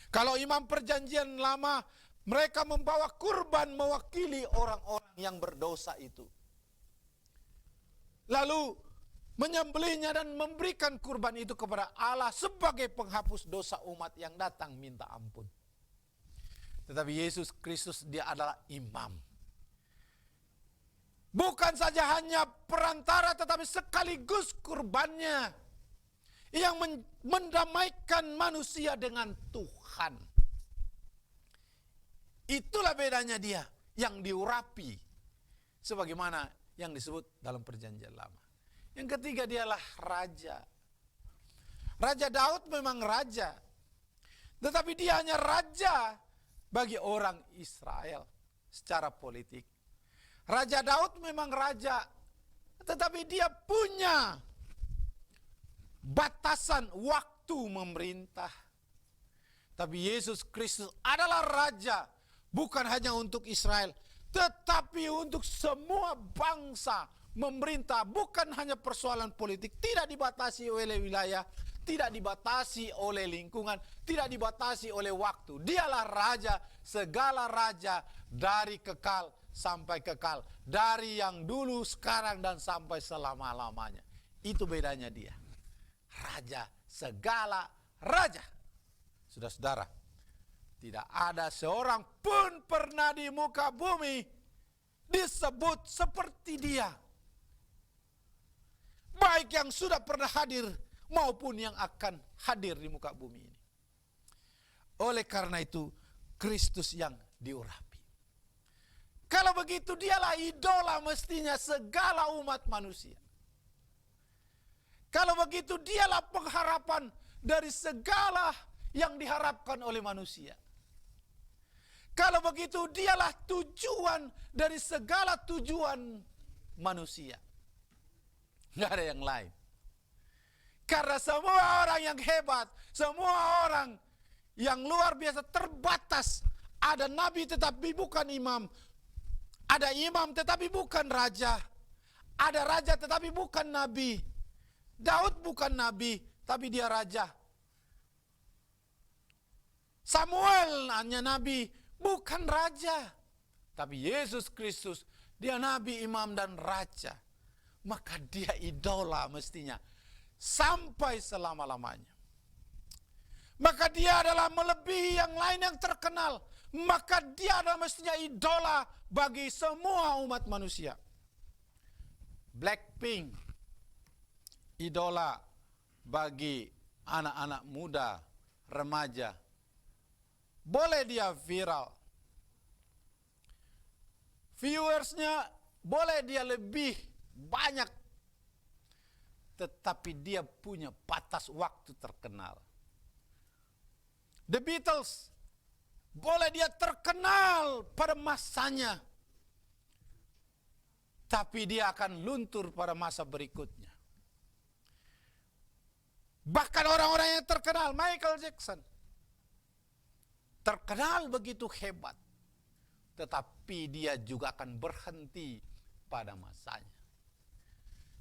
Kalau imam perjanjian lama, mereka membawa kurban mewakili orang-orang yang berdosa itu. Lalu menyembelihnya dan memberikan kurban itu kepada Allah sebagai penghapus dosa umat yang datang minta ampun. Tetapi Yesus Kristus dia adalah imam. Bukan saja hanya perantara, tetapi sekaligus kurbannya yang mendamaikan manusia dengan Tuhan. Itulah bedanya dia yang diurapi sebagaimana yang disebut dalam perjanjian lama. Yang ketiga dialah raja. Raja Daud memang raja, tetapi dia hanya raja bagi orang Israel secara politik. Raja Daud memang raja, tetapi dia punya batasan waktu memerintah. Tapi Yesus Kristus adalah raja, bukan hanya untuk Israel, tetapi untuk semua bangsa. Memerintah bukan hanya persoalan politik, tidak dibatasi oleh wilayah, tidak dibatasi oleh lingkungan, tidak dibatasi oleh waktu. Dialah raja, segala raja dari kekal sampai kekal, dari yang dulu, sekarang, dan sampai selama-lamanya. Itu bedanya dia. Raja, segala raja. Saudara-saudara, tidak ada seorang pun pernah di muka bumi disebut seperti dia. Baik yang sudah pernah hadir maupun yang akan hadir di muka bumi ini. Oleh karena itu, Kristus yang diurapi. Kalau begitu dialah idola mestinya segala umat manusia. Kalau begitu dialah pengharapan dari segala yang diharapkan oleh manusia. Kalau begitu dialah tujuan dari segala tujuan manusia. Nggak ada yang lain. Karena semua orang yang hebat, semua orang yang luar biasa terbatas. Ada nabi tetapi bukan imam. Ada imam tetapi bukan raja. Ada raja tetapi bukan nabi. Daud bukan nabi, tapi dia raja. Samuel hanya nabi, bukan raja. Tapi Yesus Kristus, dia nabi, imam, dan raja. Maka dia idola mestinya sampai selama-lamanya. Maka dia adalah melebihi yang lain yang terkenal. Maka dia adalah mestinya idola bagi semua umat manusia. Blackpink, idola bagi anak-anak muda, remaja. Boleh dia viral. Viewersnya boleh dia lebih banyak, tetapi dia punya batas waktu terkenal. The Beatles, boleh dia terkenal pada masanya, tapi dia akan luntur pada masa berikutnya. Bahkan orang-orang yang terkenal, Michael Jackson, terkenal begitu hebat, tetapi dia juga akan berhenti pada masanya.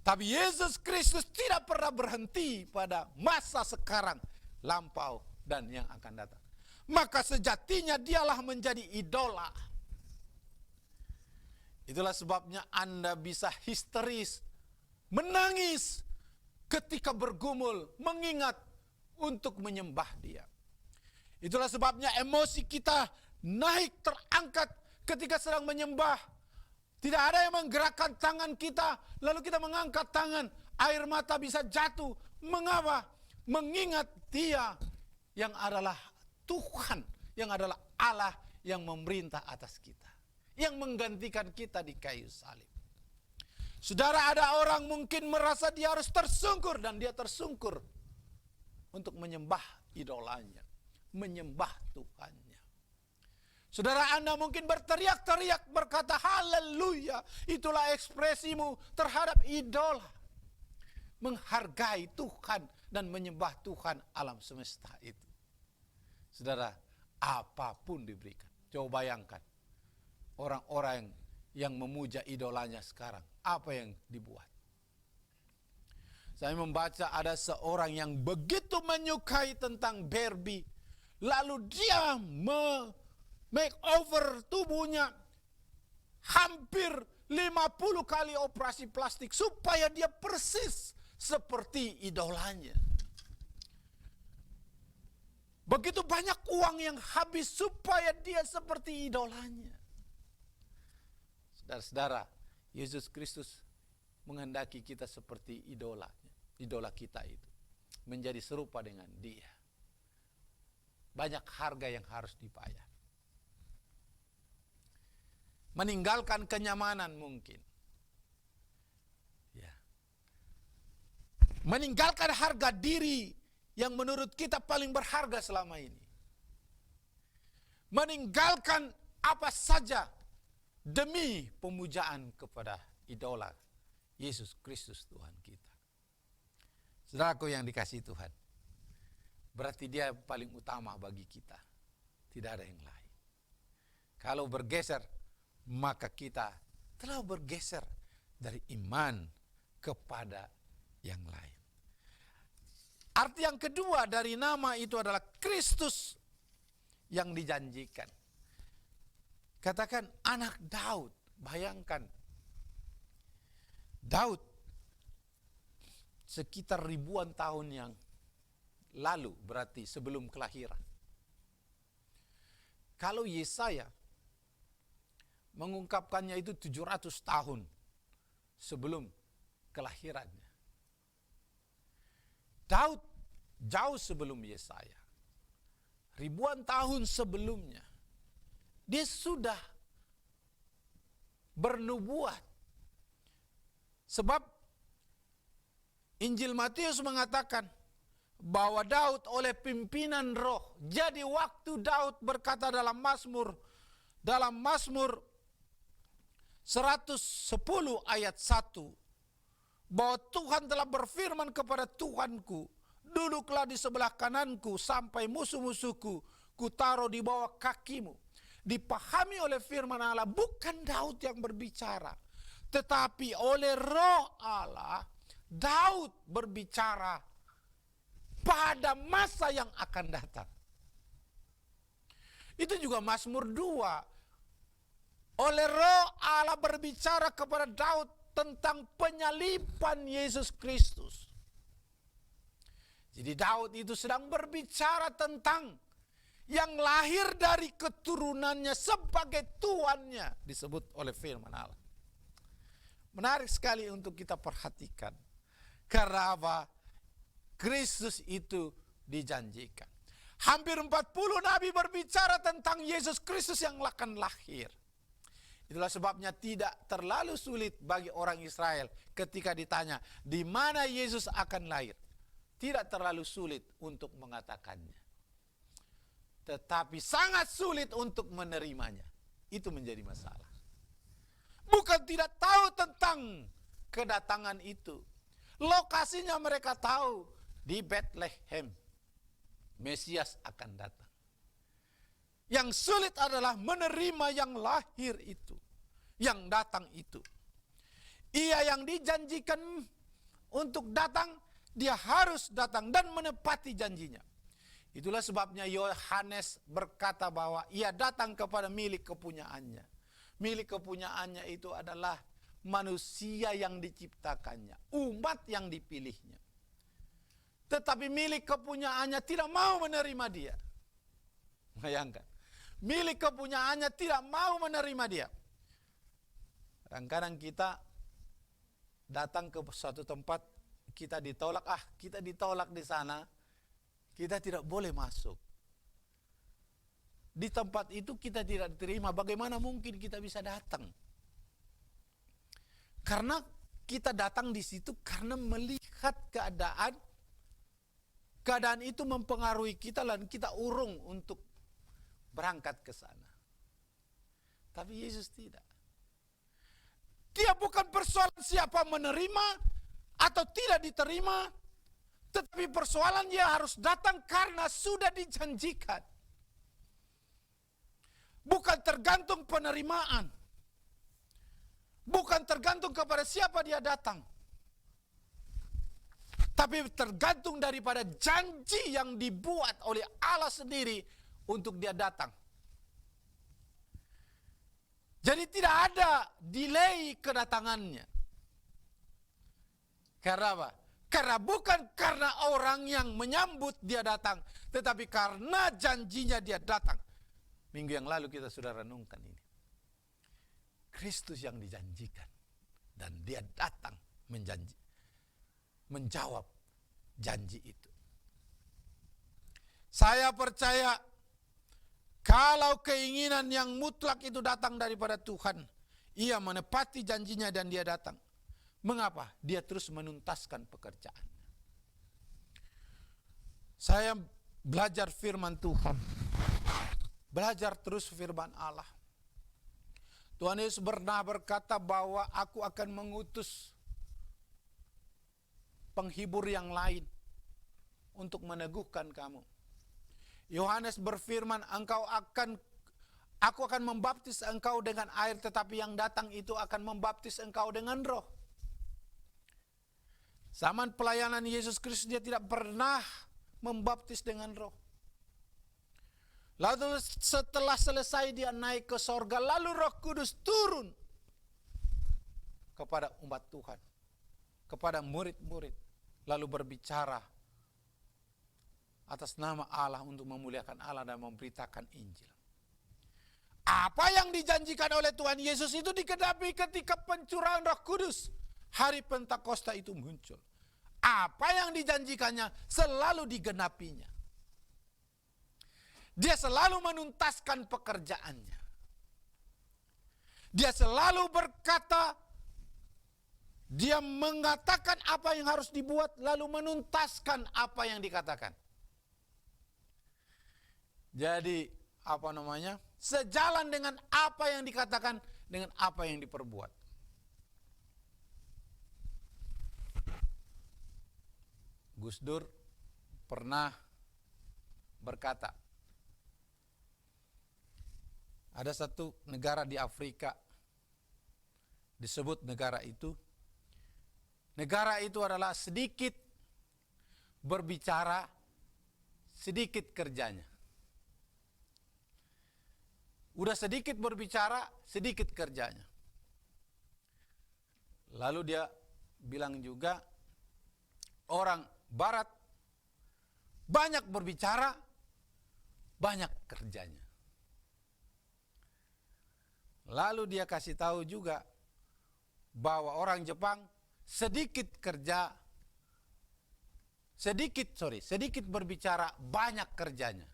Tapi Yesus Kristus tidak pernah berhenti pada masa sekarang, lampau, dan yang akan datang. Maka sejatinya dialah menjadi idola. Itulah sebabnya Anda bisa histeris, menangis ketika bergumul, mengingat untuk menyembah dia. Itulah sebabnya emosi kita naik terangkat ketika sedang menyembah. Tidak ada yang menggerakkan tangan kita, lalu kita mengangkat tangan, air mata bisa jatuh. Mengapa? Mengingat dia yang adalah Tuhan, yang adalah Allah yang memerintah atas kita, yang menggantikan kita di kayu salib. Saudara, ada orang mungkin merasa dia harus tersungkur, dan dia tersungkur untuk menyembah idolanya, menyembah Tuhannya. Saudara, Anda mungkin berteriak-teriak berkata haleluya. Itulah ekspresimu terhadap idola. Menghargai Tuhan dan menyembah Tuhan alam semesta itu. Saudara, apapun diberikan. Coba bayangkan orang-orang yang memuja idolanya sekarang. Apa yang dibuat? Saya membaca ada seorang yang begitu menyukai tentang Barbie. Lalu dia makeover tubuhnya, hampir 50 kali operasi plastik supaya dia persis seperti idolanya. Begitu banyak uang yang habis supaya dia seperti idolanya. Saudara-saudara, Yesus Kristus menghendaki kita seperti idolanya. Idola kita itu menjadi serupa dengan dia. Banyak harga yang harus dibayar. Meninggalkan kenyamanan mungkin. Ya. Meninggalkan harga diri yang menurut kita paling berharga selama ini. Meninggalkan apa saja demi pemujaan kepada idola Yesus Kristus Tuhan kita. Saudaraku yang dikasihi Tuhan, berarti dia paling utama bagi kita. Tidak ada yang lain. Kalau bergeser, maka kita telah bergeser dari iman kepada yang lain. Arti yang kedua dari nama itu adalah Kristus yang dijanjikan. Katakan anak Daud. Bayangkan. Daud sekitar ribuan tahun yang lalu, berarti sebelum kelahiran. Kalau Yesaya mengungkapkannya itu 700 tahun sebelum kelahirannya. Daud jauh sebelum Yesaya. Ribuan tahun sebelumnya. Dia sudah bernubuat. Sebab Injil Matius mengatakan bahwa Daud oleh pimpinan roh. Jadi waktu Daud berkata dalam Mazmur 110 ayat 1. Bahwa Tuhan telah berfirman kepada Tuhanku, duduklah di sebelah kananku sampai musuh-musuhku kutaruh di bawah kakimu. Dipahami oleh firman Allah, bukan Daud yang berbicara, tetapi oleh Roh Allah, Daud berbicara pada masa yang akan datang. Itu juga Mazmur 2. Oleh Roh Allah berbicara kepada Daud tentang penyaliban Yesus Kristus. Jadi Daud itu sedang berbicara tentang yang lahir dari keturunannya sebagai tuannya, disebut oleh firman Allah. Menarik sekali untuk kita perhatikan. Karena apa? Kristus itu dijanjikan. Hampir 40 nabi berbicara tentang Yesus Kristus yang akan lahir. Itulah sebabnya tidak terlalu sulit bagi orang Israel ketika ditanya di mana Yesus akan lahir. Tidak terlalu sulit untuk mengatakannya. Tetapi sangat sulit untuk menerimanya. Itu menjadi masalah. Bukan tidak tahu tentang kedatangan itu. Lokasinya mereka tahu di Bethlehem. Mesias akan datang. Yang sulit adalah menerima yang lahir itu, yang datang itu. Ia yang dijanjikan untuk datang, dia harus datang dan menepati janjinya. Itulah sebabnya Yohanes berkata bahwa ia datang kepada milik kepunyaannya. Milik kepunyaannya itu adalah manusia yang diciptakannya, umat yang dipilihnya. Tetapi milik kepunyaannya tidak mau menerima dia. Bayangkan. Milik kepunyaannya tidak mau menerima dia. Kadang-kadang kita datang ke suatu tempat, kita ditolak, kita ditolak di sana, kita tidak boleh masuk. Di tempat itu kita tidak diterima, bagaimana mungkin kita bisa datang? Karena kita datang di situ karena melihat keadaan itu mempengaruhi kita dan kita urung untuk berangkat ke sana. Tapi Yesus tidak. Dia bukan persoalan siapa menerima atau tidak diterima, tetapi persoalan dia harus datang karena sudah dijanjikan. Bukan tergantung penerimaan. Bukan tergantung kepada siapa dia datang. Tapi tergantung daripada janji yang dibuat oleh Allah sendiri untuk dia datang. Jadi tidak ada delay kedatangannya. Karena apa? Karena bukan karena orang yang menyambut dia datang, tetapi karena janjinya dia datang. Minggu yang lalu kita sudah renungkan ini. Kristus yang dijanjikan, dan dia datang menjawab janji itu. Saya percaya kalau keinginan yang mutlak itu datang daripada Tuhan, ia menepati janjinya dan dia datang. Mengapa? Dia terus menuntaskan pekerjaan. Saya belajar firman Tuhan. Belajar terus firman Allah. Tuhan Yesus pernah berkata bahwa aku akan mengutus penghibur yang lain untuk meneguhkan kamu. Yohanes berfirman, aku akan membaptis engkau dengan air, tetapi yang datang itu akan membaptis engkau dengan Roh. Zaman pelayanan Yesus Kristus dia tidak pernah membaptis dengan Roh. Lalu setelah selesai dia naik ke sorga, lalu Roh Kudus turun kepada umat Tuhan, kepada murid-murid, lalu berbicara atas nama Allah untuk memuliakan Allah dan memberitakan Injil. Apa yang dijanjikan oleh Tuhan Yesus itu dikenapi ketika pencurahan Roh Kudus. Hari Pentakosta itu muncul. Apa yang dijanjikannya selalu digenapinya. Dia selalu menuntaskan pekerjaannya. Dia selalu berkata, dia mengatakan apa yang harus dibuat, lalu menuntaskan apa yang dikatakan. Jadi, sejalan dengan apa yang dikatakan, dengan apa yang diperbuat. Gus Dur pernah berkata, ada satu negara di Afrika, disebut negara itu adalah sedikit berbicara, sedikit kerjanya. Udah sedikit berbicara, sedikit kerjanya. Lalu dia bilang juga, orang Barat banyak berbicara, banyak kerjanya. Lalu dia kasih tahu juga bahwa orang Jepang sedikit berbicara, banyak kerjanya.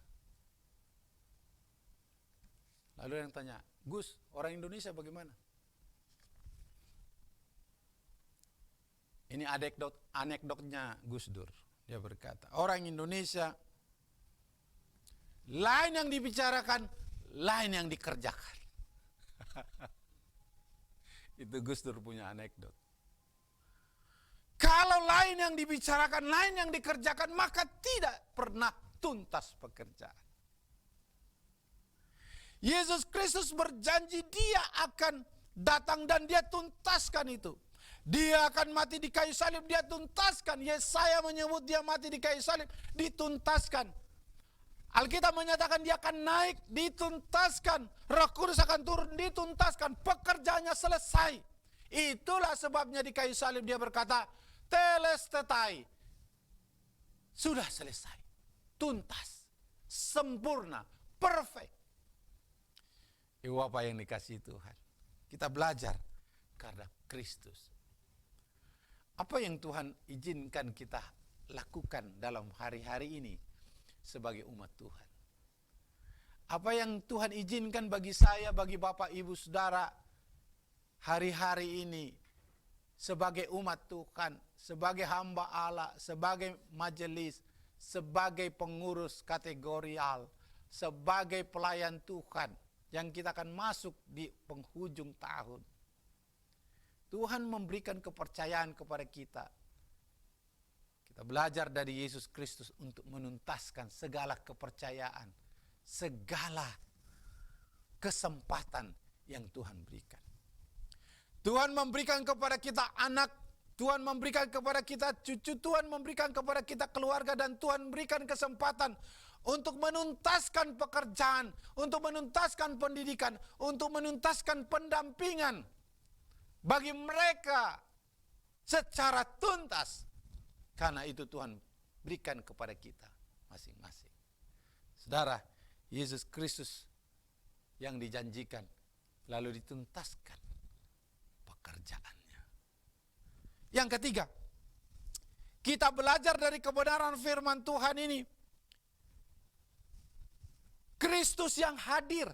Lalu yang tanya, Gus, orang Indonesia bagaimana? Ini anekdotnya Gus Dur. Dia berkata, orang Indonesia lain yang dibicarakan, lain yang dikerjakan. Itu Gus Dur punya anekdot. Kalau lain yang dibicarakan, lain yang dikerjakan, maka tidak pernah tuntas pekerjaan. Yesus Kristus berjanji dia akan datang dan dia tuntaskan itu. Dia akan mati di kayu salib, dia tuntaskan. Yesaya menyebut dia mati di kayu salib, dituntaskan. Alkitab menyatakan dia akan naik, dituntaskan. Roh Kudus akan turun, dituntaskan. Pekerjaannya selesai. Itulah sebabnya di kayu salib dia berkata, telestetai. Sudah selesai. Tuntas. Sempurna. Perfect. Ibu apa yang dikasihi Tuhan. Kita belajar karena Kristus. Apa yang Tuhan izinkan kita lakukan dalam hari-hari ini sebagai umat Tuhan? Apa yang Tuhan izinkan bagi saya, bagi Bapak, Ibu, Saudara hari-hari ini sebagai umat Tuhan, sebagai hamba Allah, sebagai majelis, sebagai pengurus kategorial, sebagai pelayan Tuhan yang kita akan masuk di penghujung tahun. Tuhan memberikan kepercayaan kepada kita. Kita belajar dari Yesus Kristus untuk menuntaskan segala kepercayaan, segala kesempatan yang Tuhan berikan. Tuhan memberikan kepada kita anak, Tuhan memberikan kepada kita cucu, Tuhan memberikan kepada kita keluarga, dan Tuhan berikan kesempatan untuk menuntaskan pekerjaan, untuk menuntaskan pendidikan, untuk menuntaskan pendampingan bagi mereka secara tuntas. Karena itu Tuhan berikan kepada kita masing-masing. Saudara, Yesus Kristus yang dijanjikan lalu dituntaskan pekerjaannya. Yang ketiga, kita belajar dari kebenaran firman Tuhan ini. Kristus yang hadir.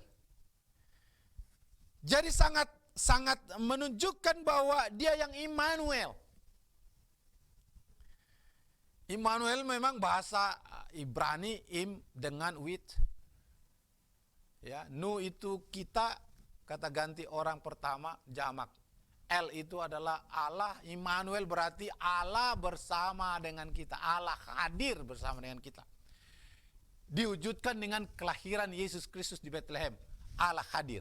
Jadi sangat menunjukkan bahwa dia yang Immanuel. Immanuel memang bahasa Ibrani im dengan with. Ya, nu itu kita, kata ganti orang pertama jamak. El itu adalah Allah, Immanuel berarti Allah bersama dengan kita. Allah hadir bersama dengan kita. Diwujudkan dengan kelahiran Yesus Kristus di Bethlehem. Allah hadir.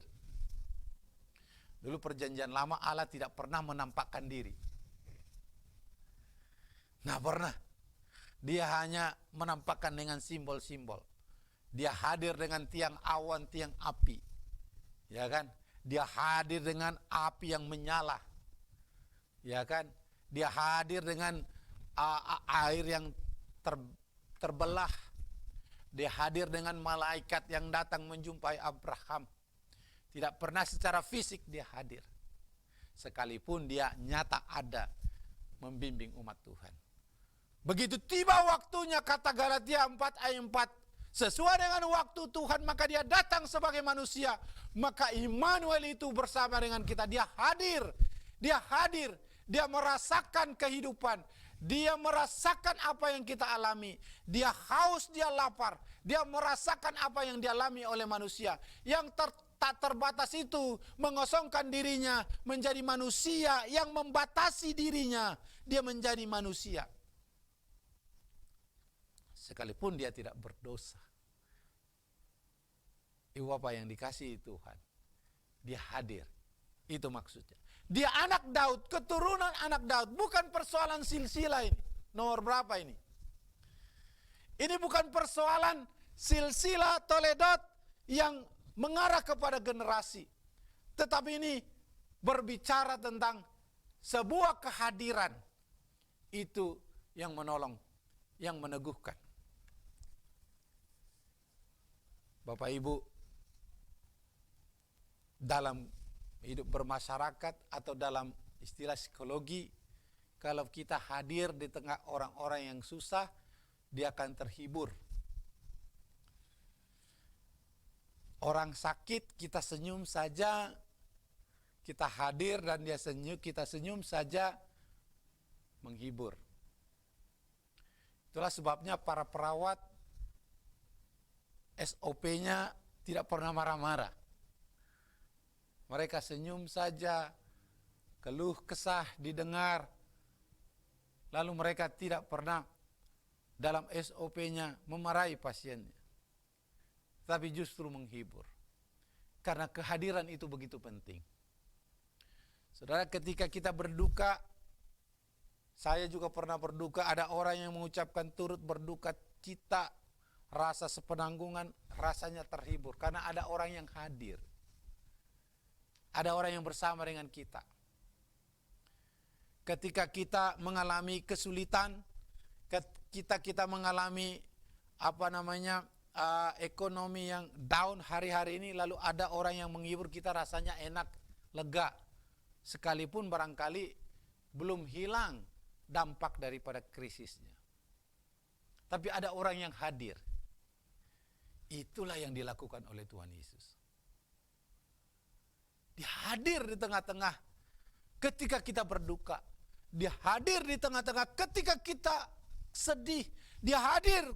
Dulu perjanjian lama Allah tidak pernah menampakkan diri. Nah pernah. Dia hanya menampakkan dengan simbol-simbol. Dia hadir dengan tiang awan, tiang api. Ya kan? Dia hadir dengan api yang menyala. Ya kan? Dia hadir dengan air yang terbelah. Dia hadir dengan malaikat yang datang menjumpai Abraham. Tidak pernah secara fisik dia hadir. Sekalipun dia nyata ada membimbing umat Tuhan. Begitu tiba waktunya, kata Galatia 4 ayat 4, sesuai dengan waktu Tuhan maka dia datang sebagai manusia. Maka Immanuel itu bersama dengan kita. Dia hadir. Dia hadir. Dia merasakan kehidupan. Dia merasakan apa yang kita alami. Dia haus, dia lapar. Dia merasakan apa yang dialami oleh manusia. Yang tak terbatas itu mengosongkan dirinya menjadi manusia yang membatasi dirinya. Dia menjadi manusia. Sekalipun dia tidak berdosa. Itu apa yang dikasihi Tuhan. Dia hadir. Itu maksudnya. Dia anak Daud, keturunan anak Daud. Bukan persoalan silsilah ini. Nomor berapa ini? Ini bukan persoalan silsilah Toledot yang mengarah kepada generasi. Tetapi ini berbicara tentang sebuah kehadiran. Itu yang menolong, yang meneguhkan. Bapak Ibu, dalam hidup bermasyarakat atau dalam istilah psikologi, kalau kita hadir di tengah orang-orang yang susah, dia akan terhibur. Orang sakit, kita senyum saja, kita hadir dan dia senyum, kita senyum saja, menghibur. Itulah sebabnya para perawat SOP-nya tidak pernah marah-marah. Mereka senyum saja, keluh kesah didengar. Lalu mereka tidak pernah dalam SOP-nya memarahi pasiennya. Tapi justru menghibur. Karena kehadiran itu begitu penting. Saudara, ketika kita berduka, saya juga pernah berduka, ada orang yang mengucapkan turut berduka cita, rasa sepenanggungan, rasanya terhibur. Karena ada orang yang hadir. Ada orang yang bersama dengan kita. Ketika kita mengalami kesulitan, kita mengalami ekonomi yang down hari-hari ini, lalu ada orang yang menghibur kita, rasanya enak, lega. Sekalipun barangkali belum hilang dampak daripada krisisnya. Tapi ada orang yang hadir. Itulah yang dilakukan oleh Tuhan Yesus. Dia hadir di tengah-tengah ketika kita berduka. Dia hadir di tengah-tengah ketika kita sedih. Dia hadir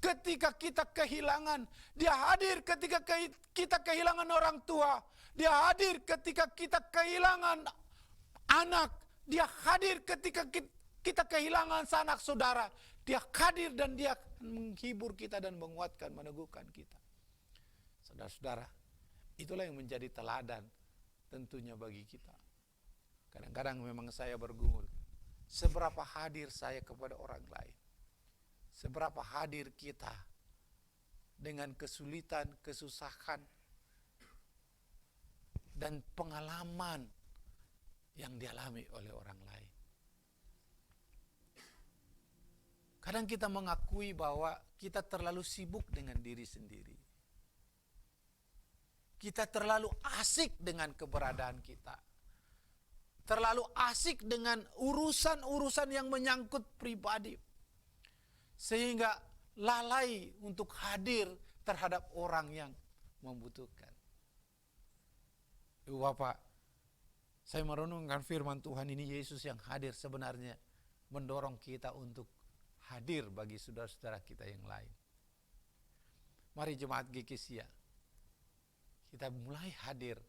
ketika kita kehilangan. Dia hadir ketika kita kehilangan orang tua. Dia hadir ketika kita kehilangan anak. Dia hadir ketika kita kehilangan sanak saudara. Dia hadir dan dia menghibur kita dan menguatkan, meneguhkan kita. Saudara-saudara, itulah yang menjadi teladan tentunya bagi kita. Kadang-kadang memang saya bergumul, seberapa hadir saya kepada orang lain. Seberapa hadir kita dengan kesulitan, kesusahan, dan pengalaman yang dialami oleh orang lain. Kadang kita mengakui bahwa kita terlalu sibuk dengan diri sendiri. Kita terlalu asik dengan keberadaan kita. Terlalu asik dengan urusan-urusan yang menyangkut pribadi. Sehingga lalai untuk hadir terhadap orang yang membutuhkan. Ibu Bapak, saya merenungkan firman Tuhan ini, Yesus yang hadir sebenarnya mendorong kita untuk hadir bagi saudara-saudara kita yang lain. Mari jemaat GKSIA, kita mulai hadir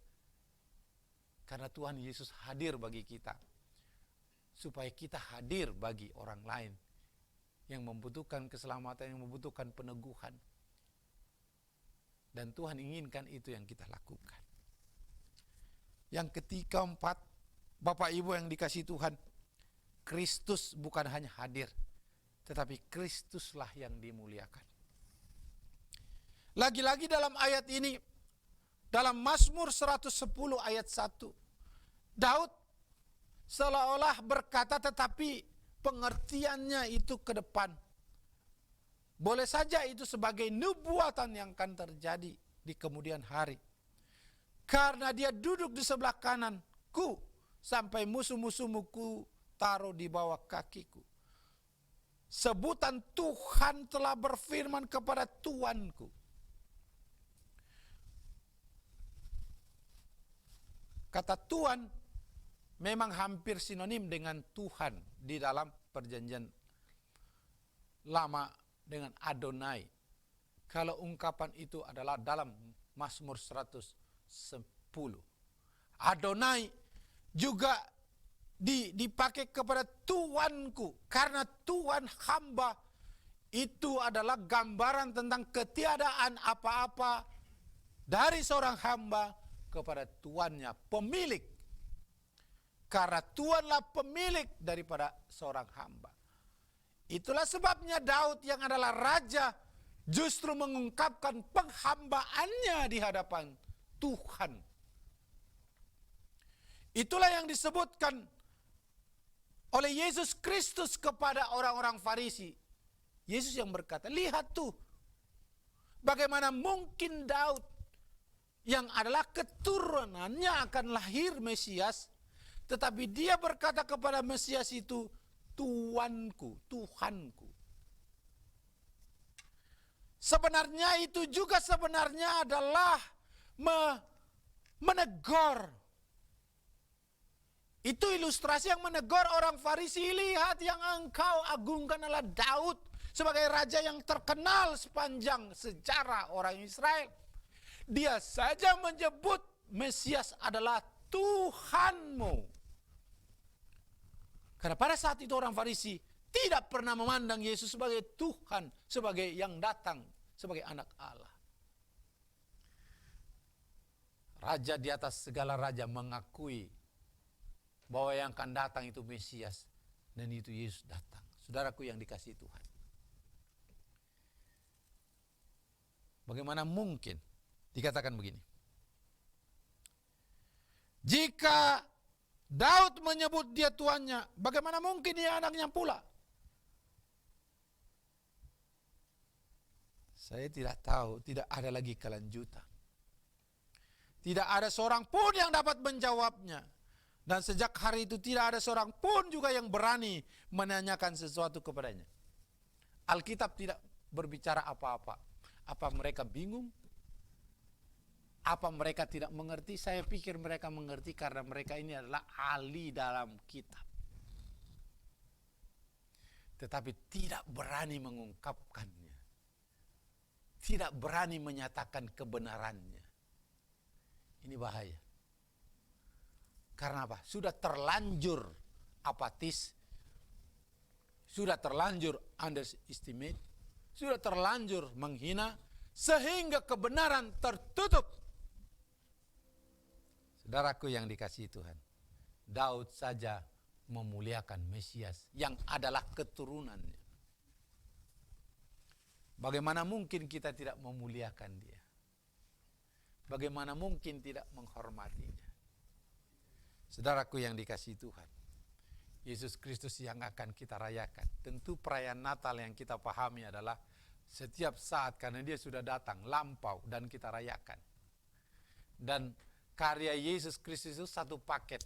karena Tuhan Yesus hadir bagi kita, supaya kita hadir bagi orang lain yang membutuhkan keselamatan, yang membutuhkan peneguhan. Dan Tuhan inginkan itu yang kita lakukan. Yang ketiga, empat, Bapak Ibu yang dikasihi Tuhan, Kristus bukan hanya hadir, tetapi Kristuslah yang dimuliakan. Lagi-lagi dalam ayat ini, dalam Mazmur 110 ayat 1, Daud seolah-olah berkata tetapi pengertiannya itu ke depan. Boleh saja itu sebagai nubuatan yang akan terjadi di kemudian hari. Karena dia duduk di sebelah kananku, sampai musuh-musuhmu ku taruh di bawah kakiku. Sebutan Tuhan telah berfirman kepada Tuanku. Kata Tuhan memang hampir sinonim dengan Tuhan di dalam perjanjian lama dengan Adonai. Kalau ungkapan itu adalah dalam Mazmur 110. Adonai juga dipakai kepada Tuanku, karena Tuhan hamba itu adalah gambaran tentang ketiadaan apa-apa dari seorang hamba kepada tuannya, pemilik. Karena Tuhanlah pemilik daripada seorang hamba. Itulah sebabnya Daud yang adalah raja justru mengungkapkan penghambaannya di hadapan Tuhan. Itulah yang disebutkan oleh Yesus Kristus kepada orang-orang Farisi. Yesus yang berkata, lihat tuh, bagaimana mungkin Daud yang adalah keturunannya akan lahir Mesias, tetapi dia berkata kepada Mesias itu, Tuanku, Tuhanku. Sebenarnya itu juga sebenarnya adalah menegur. Itu ilustrasi yang menegur orang Farisi. Lihat, yang engkau agungkan adalah Daud sebagai raja yang terkenal sepanjang sejarah orang Israel. Dia saja menyebut Mesias adalah Tuhanmu. Karena pada saat itu orang Farisi tidak pernah memandang Yesus sebagai Tuhan, sebagai yang datang, sebagai anak Allah. Raja di atas segala raja mengakui bahwa yang akan datang itu Mesias, dan itu Yesus datang. Saudaraku yang dikasihi Tuhan, bagaimana mungkin dikatakan begini? Jika Daud menyebut dia tuannya, bagaimana mungkin dia anaknya pula? Saya tidak tahu, tidak ada lagi kelanjutan. Tidak ada seorang pun yang dapat menjawabnya. Dan sejak hari itu tidak ada seorang pun juga yang berani menanyakan sesuatu kepadanya. Alkitab tidak berbicara apa-apa. Apa mereka bingung? Apa mereka tidak mengerti? Saya pikir mereka mengerti karena mereka ini adalah ahli dalam kitab. Tetapi tidak berani mengungkapkannya. Tidak berani menyatakan kebenarannya. Ini bahaya. Karena apa? Sudah terlanjur apatis, sudah terlanjur underestimate, sudah terlanjur menghina, sehingga kebenaran tertutup. Saudaraku yang dikasihi Tuhan, Daud saja memuliakan Mesias yang adalah keturunannya. Bagaimana mungkin kita tidak memuliakan dia? Bagaimana mungkin tidak menghormatinya? Saudaraku yang dikasihi Tuhan, Yesus Kristus yang akan kita rayakan. Tentu perayaan Natal yang kita pahami adalah setiap saat karena dia sudah datang, lampau dan kita rayakan. Dan karya Yesus Kristus itu satu paket.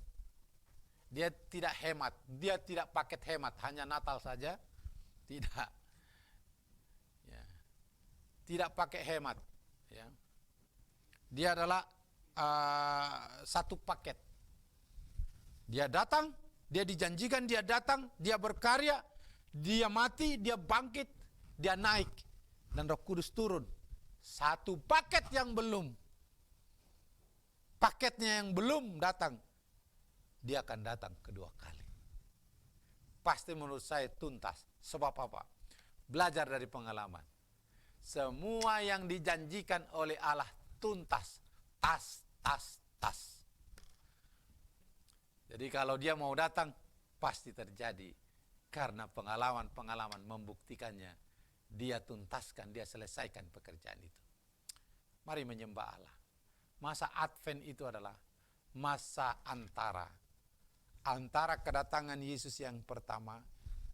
Dia tidak hemat, dia tidak paket hemat, hanya Natal saja. Tidak. Ya. Tidak pakai hemat. Ya. Dia adalah satu paket. Dia datang, dia dijanjikan, dia datang, dia berkarya, dia mati, dia bangkit, dia naik. Dan Roh Kudus turun. Satu paket yang belum. Paketnya yang belum datang. Dia akan datang kedua kali. Pasti menurut saya tuntas. Sebab apa? Belajar dari pengalaman. Semua yang dijanjikan oleh Allah tuntas. Tas. Jadi kalau dia mau datang, pasti terjadi. Karena pengalaman membuktikannya. Dia tuntaskan, dia selesaikan pekerjaan itu. Mari menyembah Allah. Masa Advent itu adalah masa antara kedatangan Yesus yang pertama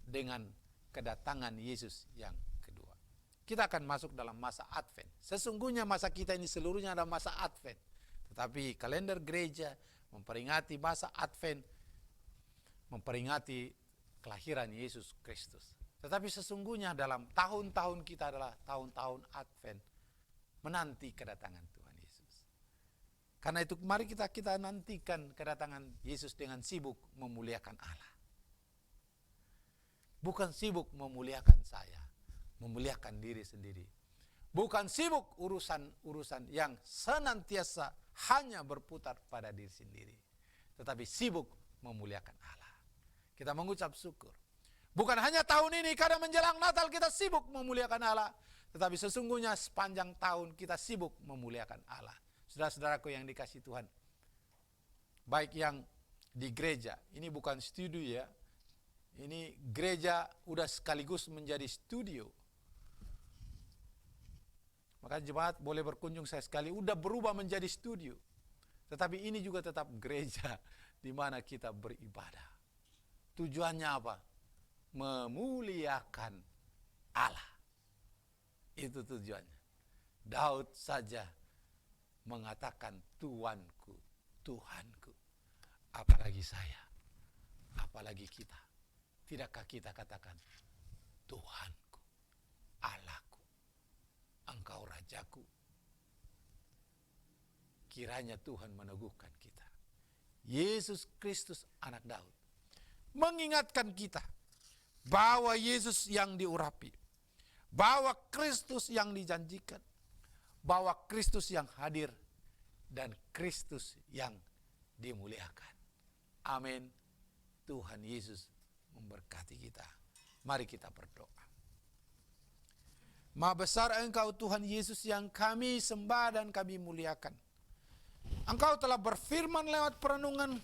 dengan kedatangan Yesus yang kedua. Kita akan masuk dalam masa Advent. Sesungguhnya masa kita ini seluruhnya adalah masa Advent. Tetapi kalender gereja memperingati masa Advent, memperingati kelahiran Yesus Kristus. Tetapi sesungguhnya dalam tahun-tahun kita adalah tahun-tahun Advent, menanti kedatangan Tuhan Yesus. Karena itu mari kita nantikan kedatangan Yesus dengan sibuk memuliakan Allah. Bukan sibuk memuliakan saya, memuliakan diri sendiri. Bukan sibuk urusan yang senantiasa hanya berputar pada diri sendiri. Tetapi sibuk memuliakan Allah. Kita mengucap syukur. Bukan hanya tahun ini, kadang menjelang Natal kita sibuk memuliakan Allah. Tetapi sesungguhnya sepanjang tahun kita sibuk memuliakan Allah. Saudara-saudaraku yang dikasihi Tuhan. Baik yang di gereja, ini bukan studio ya. Ini gereja udah sekaligus menjadi studio. Maka jemaat boleh berkunjung saya sekali, udah berubah menjadi studio. Tetapi ini juga tetap gereja di mana kita beribadah. Tujuannya apa? Memuliakan Allah. Itu tujuannya. Daud saja mengatakan Tuanku, Tuhanku. Apalagi saya, apalagi kita. Tidakkah kita katakan Tuhanku, Allahku, Engkau Rajaku. Kiranya Tuhan meneguhkan kita. Yesus Kristus anak Daud mengingatkan kita bahwa Yesus yang diurapi, bahwa Kristus yang dijanjikan, bahwa Kristus yang hadir, dan Kristus yang dimuliakan. Amin. Tuhan Yesus memberkati kita. Mari kita berdoa. Maha besar Engkau Tuhan Yesus yang kami sembah dan kami muliakan. Engkau telah berfirman lewat perenungan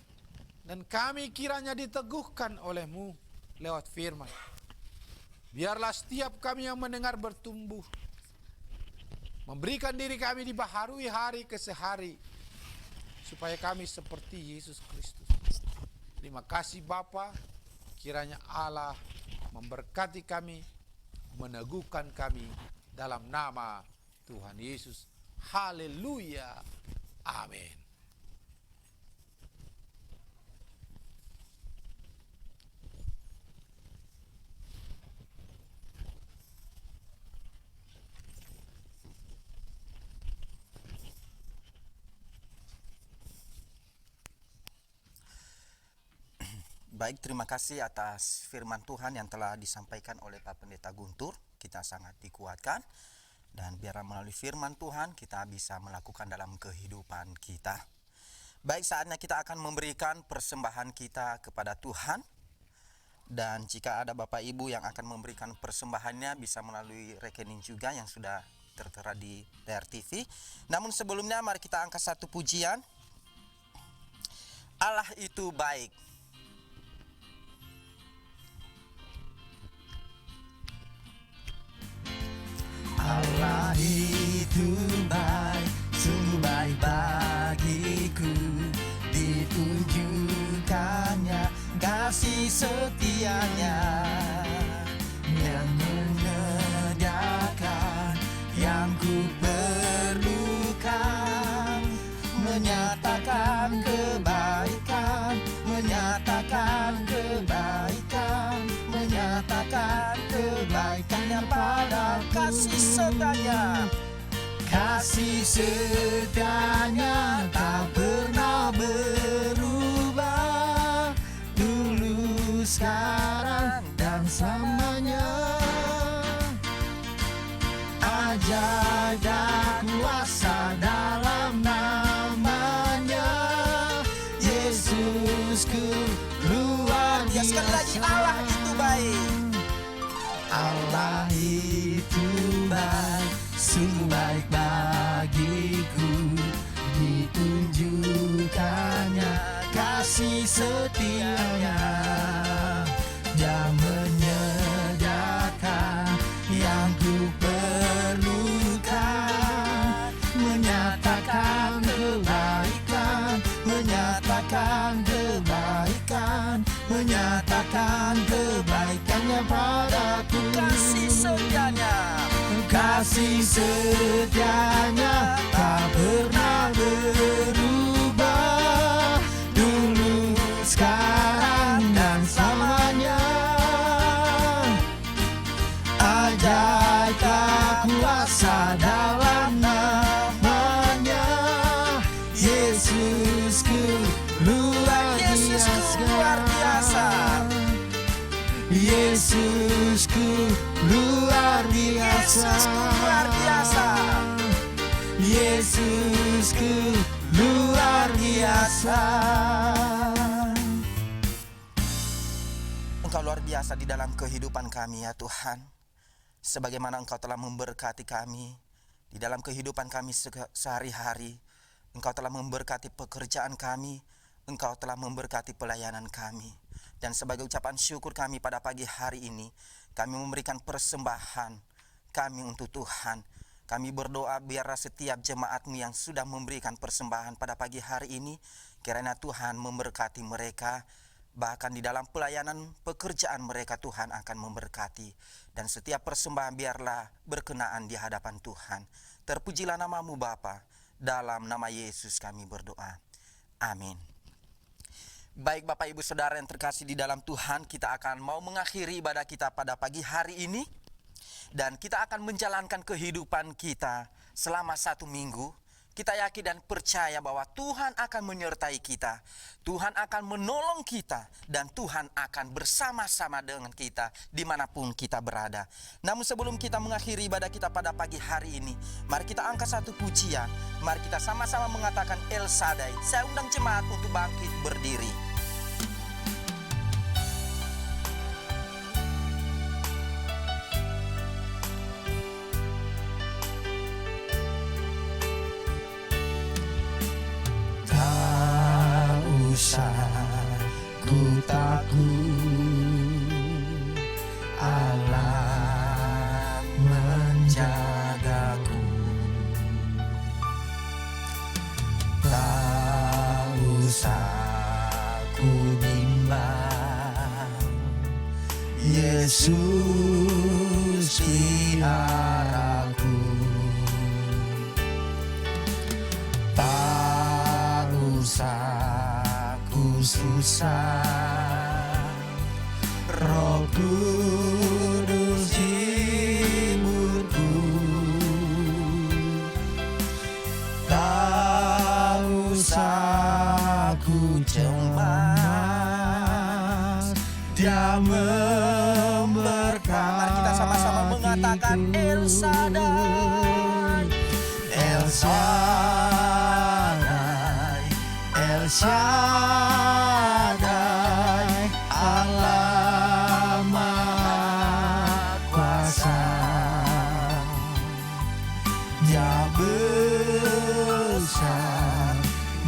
dan kami kiranya diteguhkan oleh-Mu lewat firman. Biarlah setiap kami yang mendengar bertumbuh, memberikan diri kami dibaharui hari ke hari, supaya kami seperti Yesus Kristus. Terima kasih Bapa, kiranya Allah memberkati kami, meneguhkan kami dalam nama Tuhan Yesus. Haleluya. Amin. Baik, terima kasih atas firman Tuhan yang telah disampaikan oleh Pak Pendeta Guntur. Kita sangat dikuatkan. Dan biarlah melalui firman Tuhan kita bisa melakukan dalam kehidupan kita. Baik, saatnya kita akan memberikan persembahan kita kepada Tuhan. Dan jika ada Bapak Ibu yang akan memberikan persembahannya, bisa melalui rekening juga yang sudah tertera di layar TV. Namun sebelumnya mari kita angkat satu pujian. Allah itu baik. Allah itu baik, sungguh baik bagiku, ditunjukkannya kasih kasih setianya yang menyediakan yang ku perlukan, menyatakan kebaikan, menyatakan kebaikan, menyatakan kebaikannya pada kasih setianya. Kasih setianya tak pernah berubah, dulu, sekarang, dan selamanya. Ajaib dan kuasa dalam namanya, Yesusku luar biasa. Sekali lagi, Allah itu baik. Allah itu baik, sungguh baik bagiku. Ditunjukkannya kasih setianya, Dia menyediakan yang ku perlukan, menyatakan kebaikan, menyatakan kebaikan, menyatakan kebaikannya padaku. Kasih setianya, kasih setianya tak pernah berubah, dulu, sekarang, dan selamanya. Ajaib tak kuasa dalam namanya, Yesusku luar biasa. Yesusku luar biasa. Yesusku luar biasa. Engkau luar biasa di dalam kehidupan kami ya Tuhan. Sebagaimana Engkau telah memberkati kami di dalam kehidupan kami sehari-hari. Engkau telah memberkati pekerjaan kami, Engkau telah memberkati pelayanan kami. Dan sebagai ucapan syukur kami pada pagi hari ini, kami memberikan persembahan kami untuk Tuhan. Kami berdoa biarlah setiap jemaat-Mu yang sudah memberikan persembahan pada pagi hari ini, kiranya Tuhan memberkati mereka, bahkan di dalam pelayanan pekerjaan mereka Tuhan akan memberkati. Dan setiap persembahan biarlah berkenaan di hadapan Tuhan. Terpujilah nama-Mu Bapa, dalam nama Yesus kami berdoa. Amin. Baik Bapak Ibu Saudara yang terkasih di dalam Tuhan, kita akan mau mengakhiri ibadah kita pada pagi hari ini. Dan kita akan menjalankan kehidupan kita selama 1 minggu. Kita yakin dan percaya bahwa Tuhan akan menyertai kita. Tuhan akan menolong kita. Dan Tuhan akan bersama-sama dengan kita dimanapun kita berada. Namun sebelum kita mengakhiri ibadah kita pada pagi hari ini, mari kita angkat satu pujian. Mari kita sama-sama mengatakan El Shaddai. Saya undang jemaat untuk bangkit berdiri. Ku takut, Allah menjagaku. Tak usah ku bimbang, Yesus peliharaku. Tak usah susah, Roh Kudus hiburku. Tak usah ku cemas, Dia memberkati. Mari kita sama-sama mengatakan El Shaddai, El Shaddai, El Shaddai.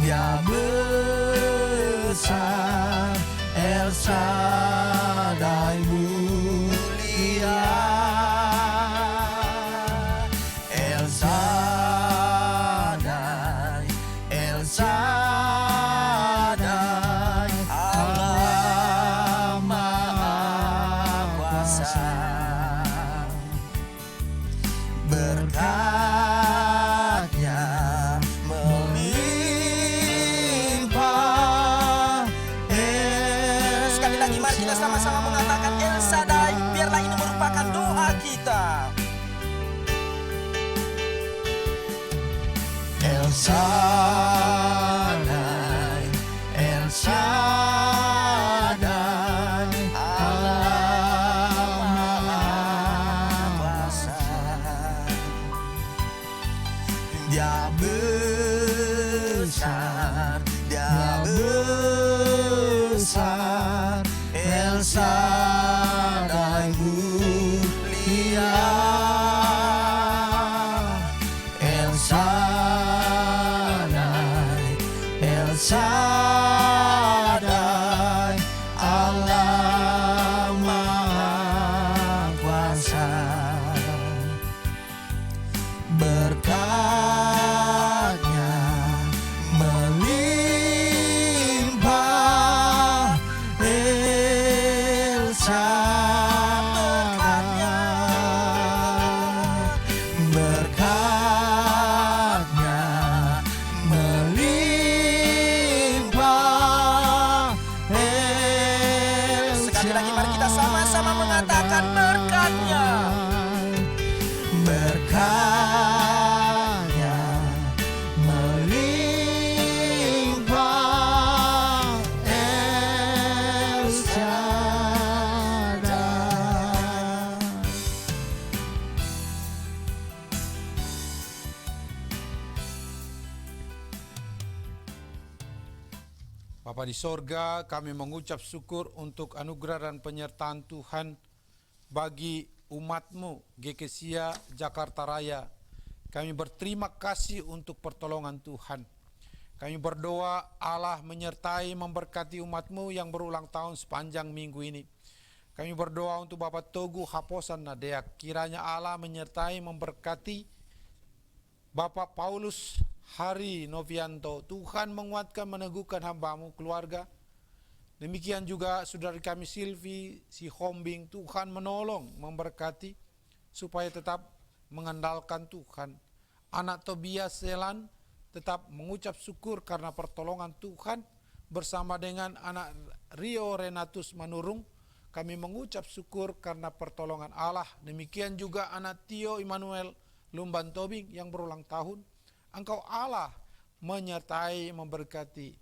Dia besar, El Shaddai mulia, El Shaddai, El Shaddai, ini mari kita sama-sama mengatakan El Shaddai. Biarlah ini merupakan doa kita. El Shaddai, El Shaddai, Allah Maha Kuasa. Dia besar, Dia besar, El Shaddai mulia, El Shaddai, El Shaddai, Allah Maha Kuasa. Berkat-Nya melimpah, El Shaddai. Berkat-Nya melimpah, El Shaddai. Sekali lagi mari kita sama-sama mengatakan berkat-Nya. Berkat-Nya melimpah, El Shaddai. Bapa di sorga, kami mengucap syukur untuk anugerah dan penyertaan Tuhan bagi umat-Mu GKSIA Jakarta Raya. Kami berterima kasih untuk pertolongan Tuhan. Kami berdoa Allah menyertai memberkati umat-Mu yang berulang tahun sepanjang minggu ini. Kami berdoa untuk Bapak Togu Haposan Nadeak. Kiranya Allah menyertai memberkati Bapak Paulus Hari Novianto. Tuhan menguatkan meneguhkan hamba-Mu keluarga. Demikian juga saudari kami Silvi, si Hombing, Tuhan menolong, memberkati, supaya tetap mengandalkan Tuhan. Anak Tobias Selan tetap mengucap syukur karena pertolongan Tuhan, bersama dengan anak Rio Renatus Manurung, kami mengucap syukur karena pertolongan Allah. Demikian juga anak Tio Immanuel Lumban Tobing yang berulang tahun. Engkau Allah menyertai, memberkati.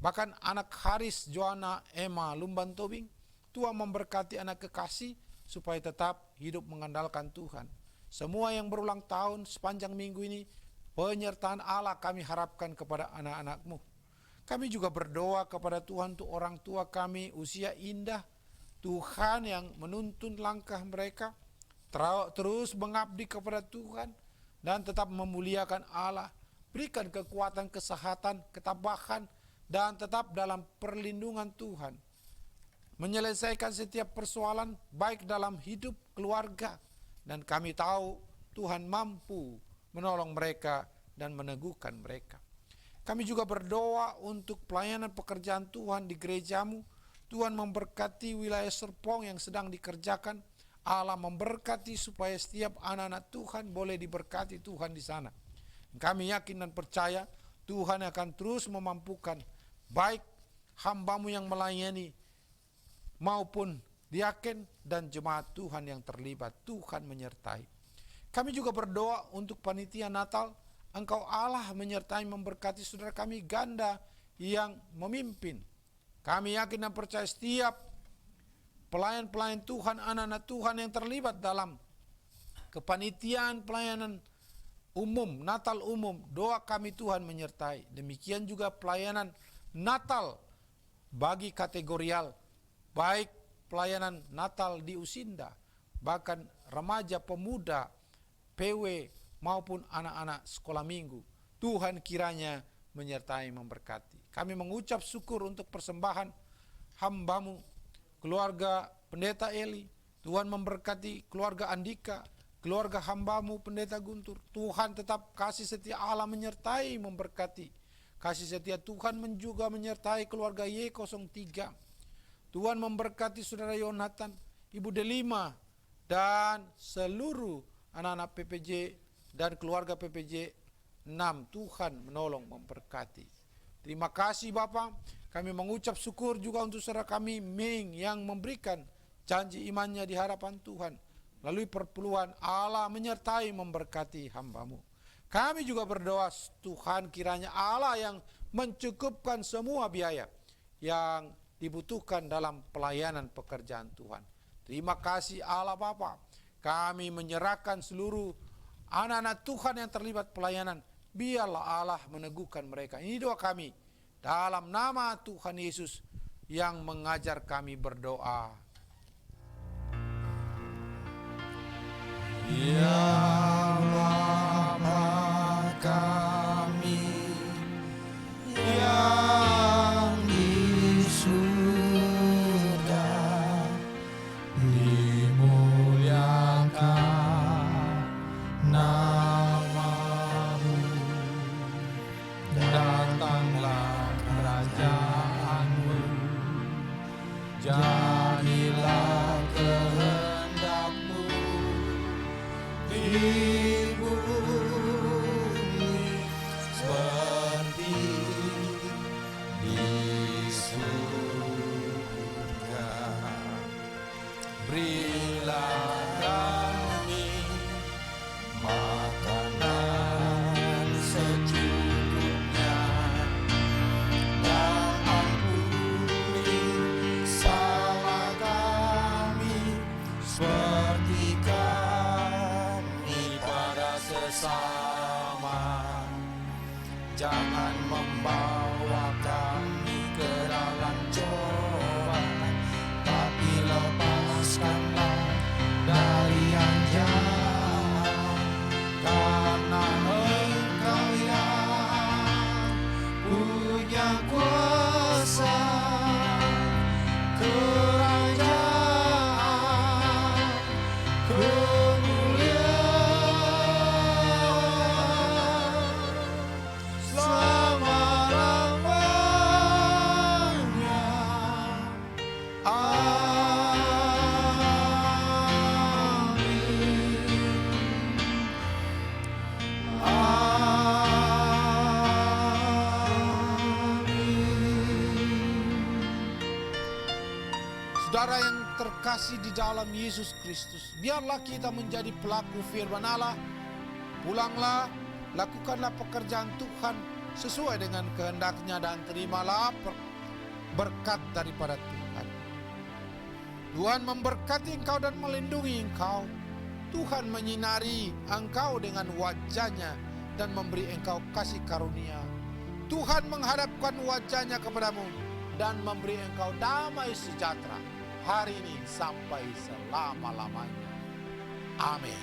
Bahkan anak Haris Joanna Emma Lumban Tobing, Tuhan memberkati anak kekasih supaya tetap hidup mengandalkan Tuhan. Semua yang berulang tahun sepanjang minggu ini, penyertaan Allah kami harapkan kepada anak-anak-Mu. Kami juga berdoa kepada Tuhan untuk orang tua kami usia indah. Tuhan yang menuntun langkah mereka, terus mengabdi kepada Tuhan dan tetap memuliakan Allah. Berikan kekuatan, kesehatan, ketabahan, dan tetap dalam perlindungan Tuhan. Menyelesaikan setiap persoalan baik dalam hidup keluarga. Dan kami tahu Tuhan mampu menolong mereka dan meneguhkan mereka. Kami juga berdoa untuk pelayanan pekerjaan Tuhan di gereja-Mu. Tuhan memberkati wilayah Serpong yang sedang dikerjakan. Allah memberkati supaya setiap anak-anak Tuhan boleh diberkati Tuhan di sana. Kami yakin dan percaya Tuhan akan terus memampukan baik hamba-Mu yang melayani maupun diaken dan jemaat Tuhan yang terlibat. Tuhan menyertai. Kami juga berdoa untuk panitia Natal. Engkau Allah menyertai memberkati saudara kami Ganda yang memimpin. Kami yakin dan percaya setiap pelayan-pelayan Tuhan, anak-anak Tuhan yang terlibat dalam kepanitiaan pelayanan umum, Natal umum, doa kami Tuhan menyertai. Demikian juga pelayanan Natal bagi kategorial, baik pelayanan Natal di Usinda, bahkan remaja, pemuda, PW maupun anak-anak sekolah minggu. Tuhan kiranya menyertai, memberkati. Kami mengucap syukur untuk persembahan hamba-Mu, keluarga Pendeta Eli. Tuhan memberkati keluarga Andika, keluarga hamba-Mu Pendeta Guntur. Tuhan tetap kasih setia Allah menyertai, memberkati. Kasih setia Tuhan juga menyertai keluarga Y03. Tuhan memberkati saudara Yonatan, Ibu Delima, dan seluruh anak-anak PPJ dan keluarga PPJ 6. Tuhan menolong, memberkati. Terima kasih Bapak. Kami mengucap syukur juga untuk saudara kami Ming yang memberikan janji imannya di hadapan Tuhan. Melalui perpuluhan Allah menyertai memberkati hamba-Mu. Kami juga berdoa Tuhan kiranya Allah yang mencukupkan semua biaya yang dibutuhkan dalam pelayanan pekerjaan Tuhan. Terima kasih Allah Bapa. Kami menyerahkan seluruh anak-anak Tuhan yang terlibat pelayanan. Biarlah Allah meneguhkan mereka. Ini doa kami dalam nama Tuhan Yesus yang mengajar kami berdoa. Ya Bapa kami yang di surga, dimuliakan nama-Mu, datanglah kerajaan-Mu, jadilah kehendak-Mu di bumi seperti di surga. Berilah kami makanan secukupnya, dan ampuni salah kami seperti kami pada sesama. Jangan membawa kami ke dalam cobaan, tapi lepaskanlah dari yang jahat. Karena Engkau yang punya kuasa, kerajaan, kemuliaan selama-lamanya. Saudara yang terkasih di dalam Yesus Kristus, biarlah kita menjadi pelaku firman Allah. Pulanglah, lakukanlah pekerjaan Tuhan sesuai dengan kehendak-Nya dan terimalah berkat daripada Tuhan. Tuhan memberkati engkau dan melindungi engkau. Tuhan menyinari engkau dengan wajah-Nya dan memberi engkau kasih karunia. Tuhan menghadapkan wajah-Nya kepadamu dan memberi engkau damai sejahtera hari ini sampai selama-lamanya. Amin.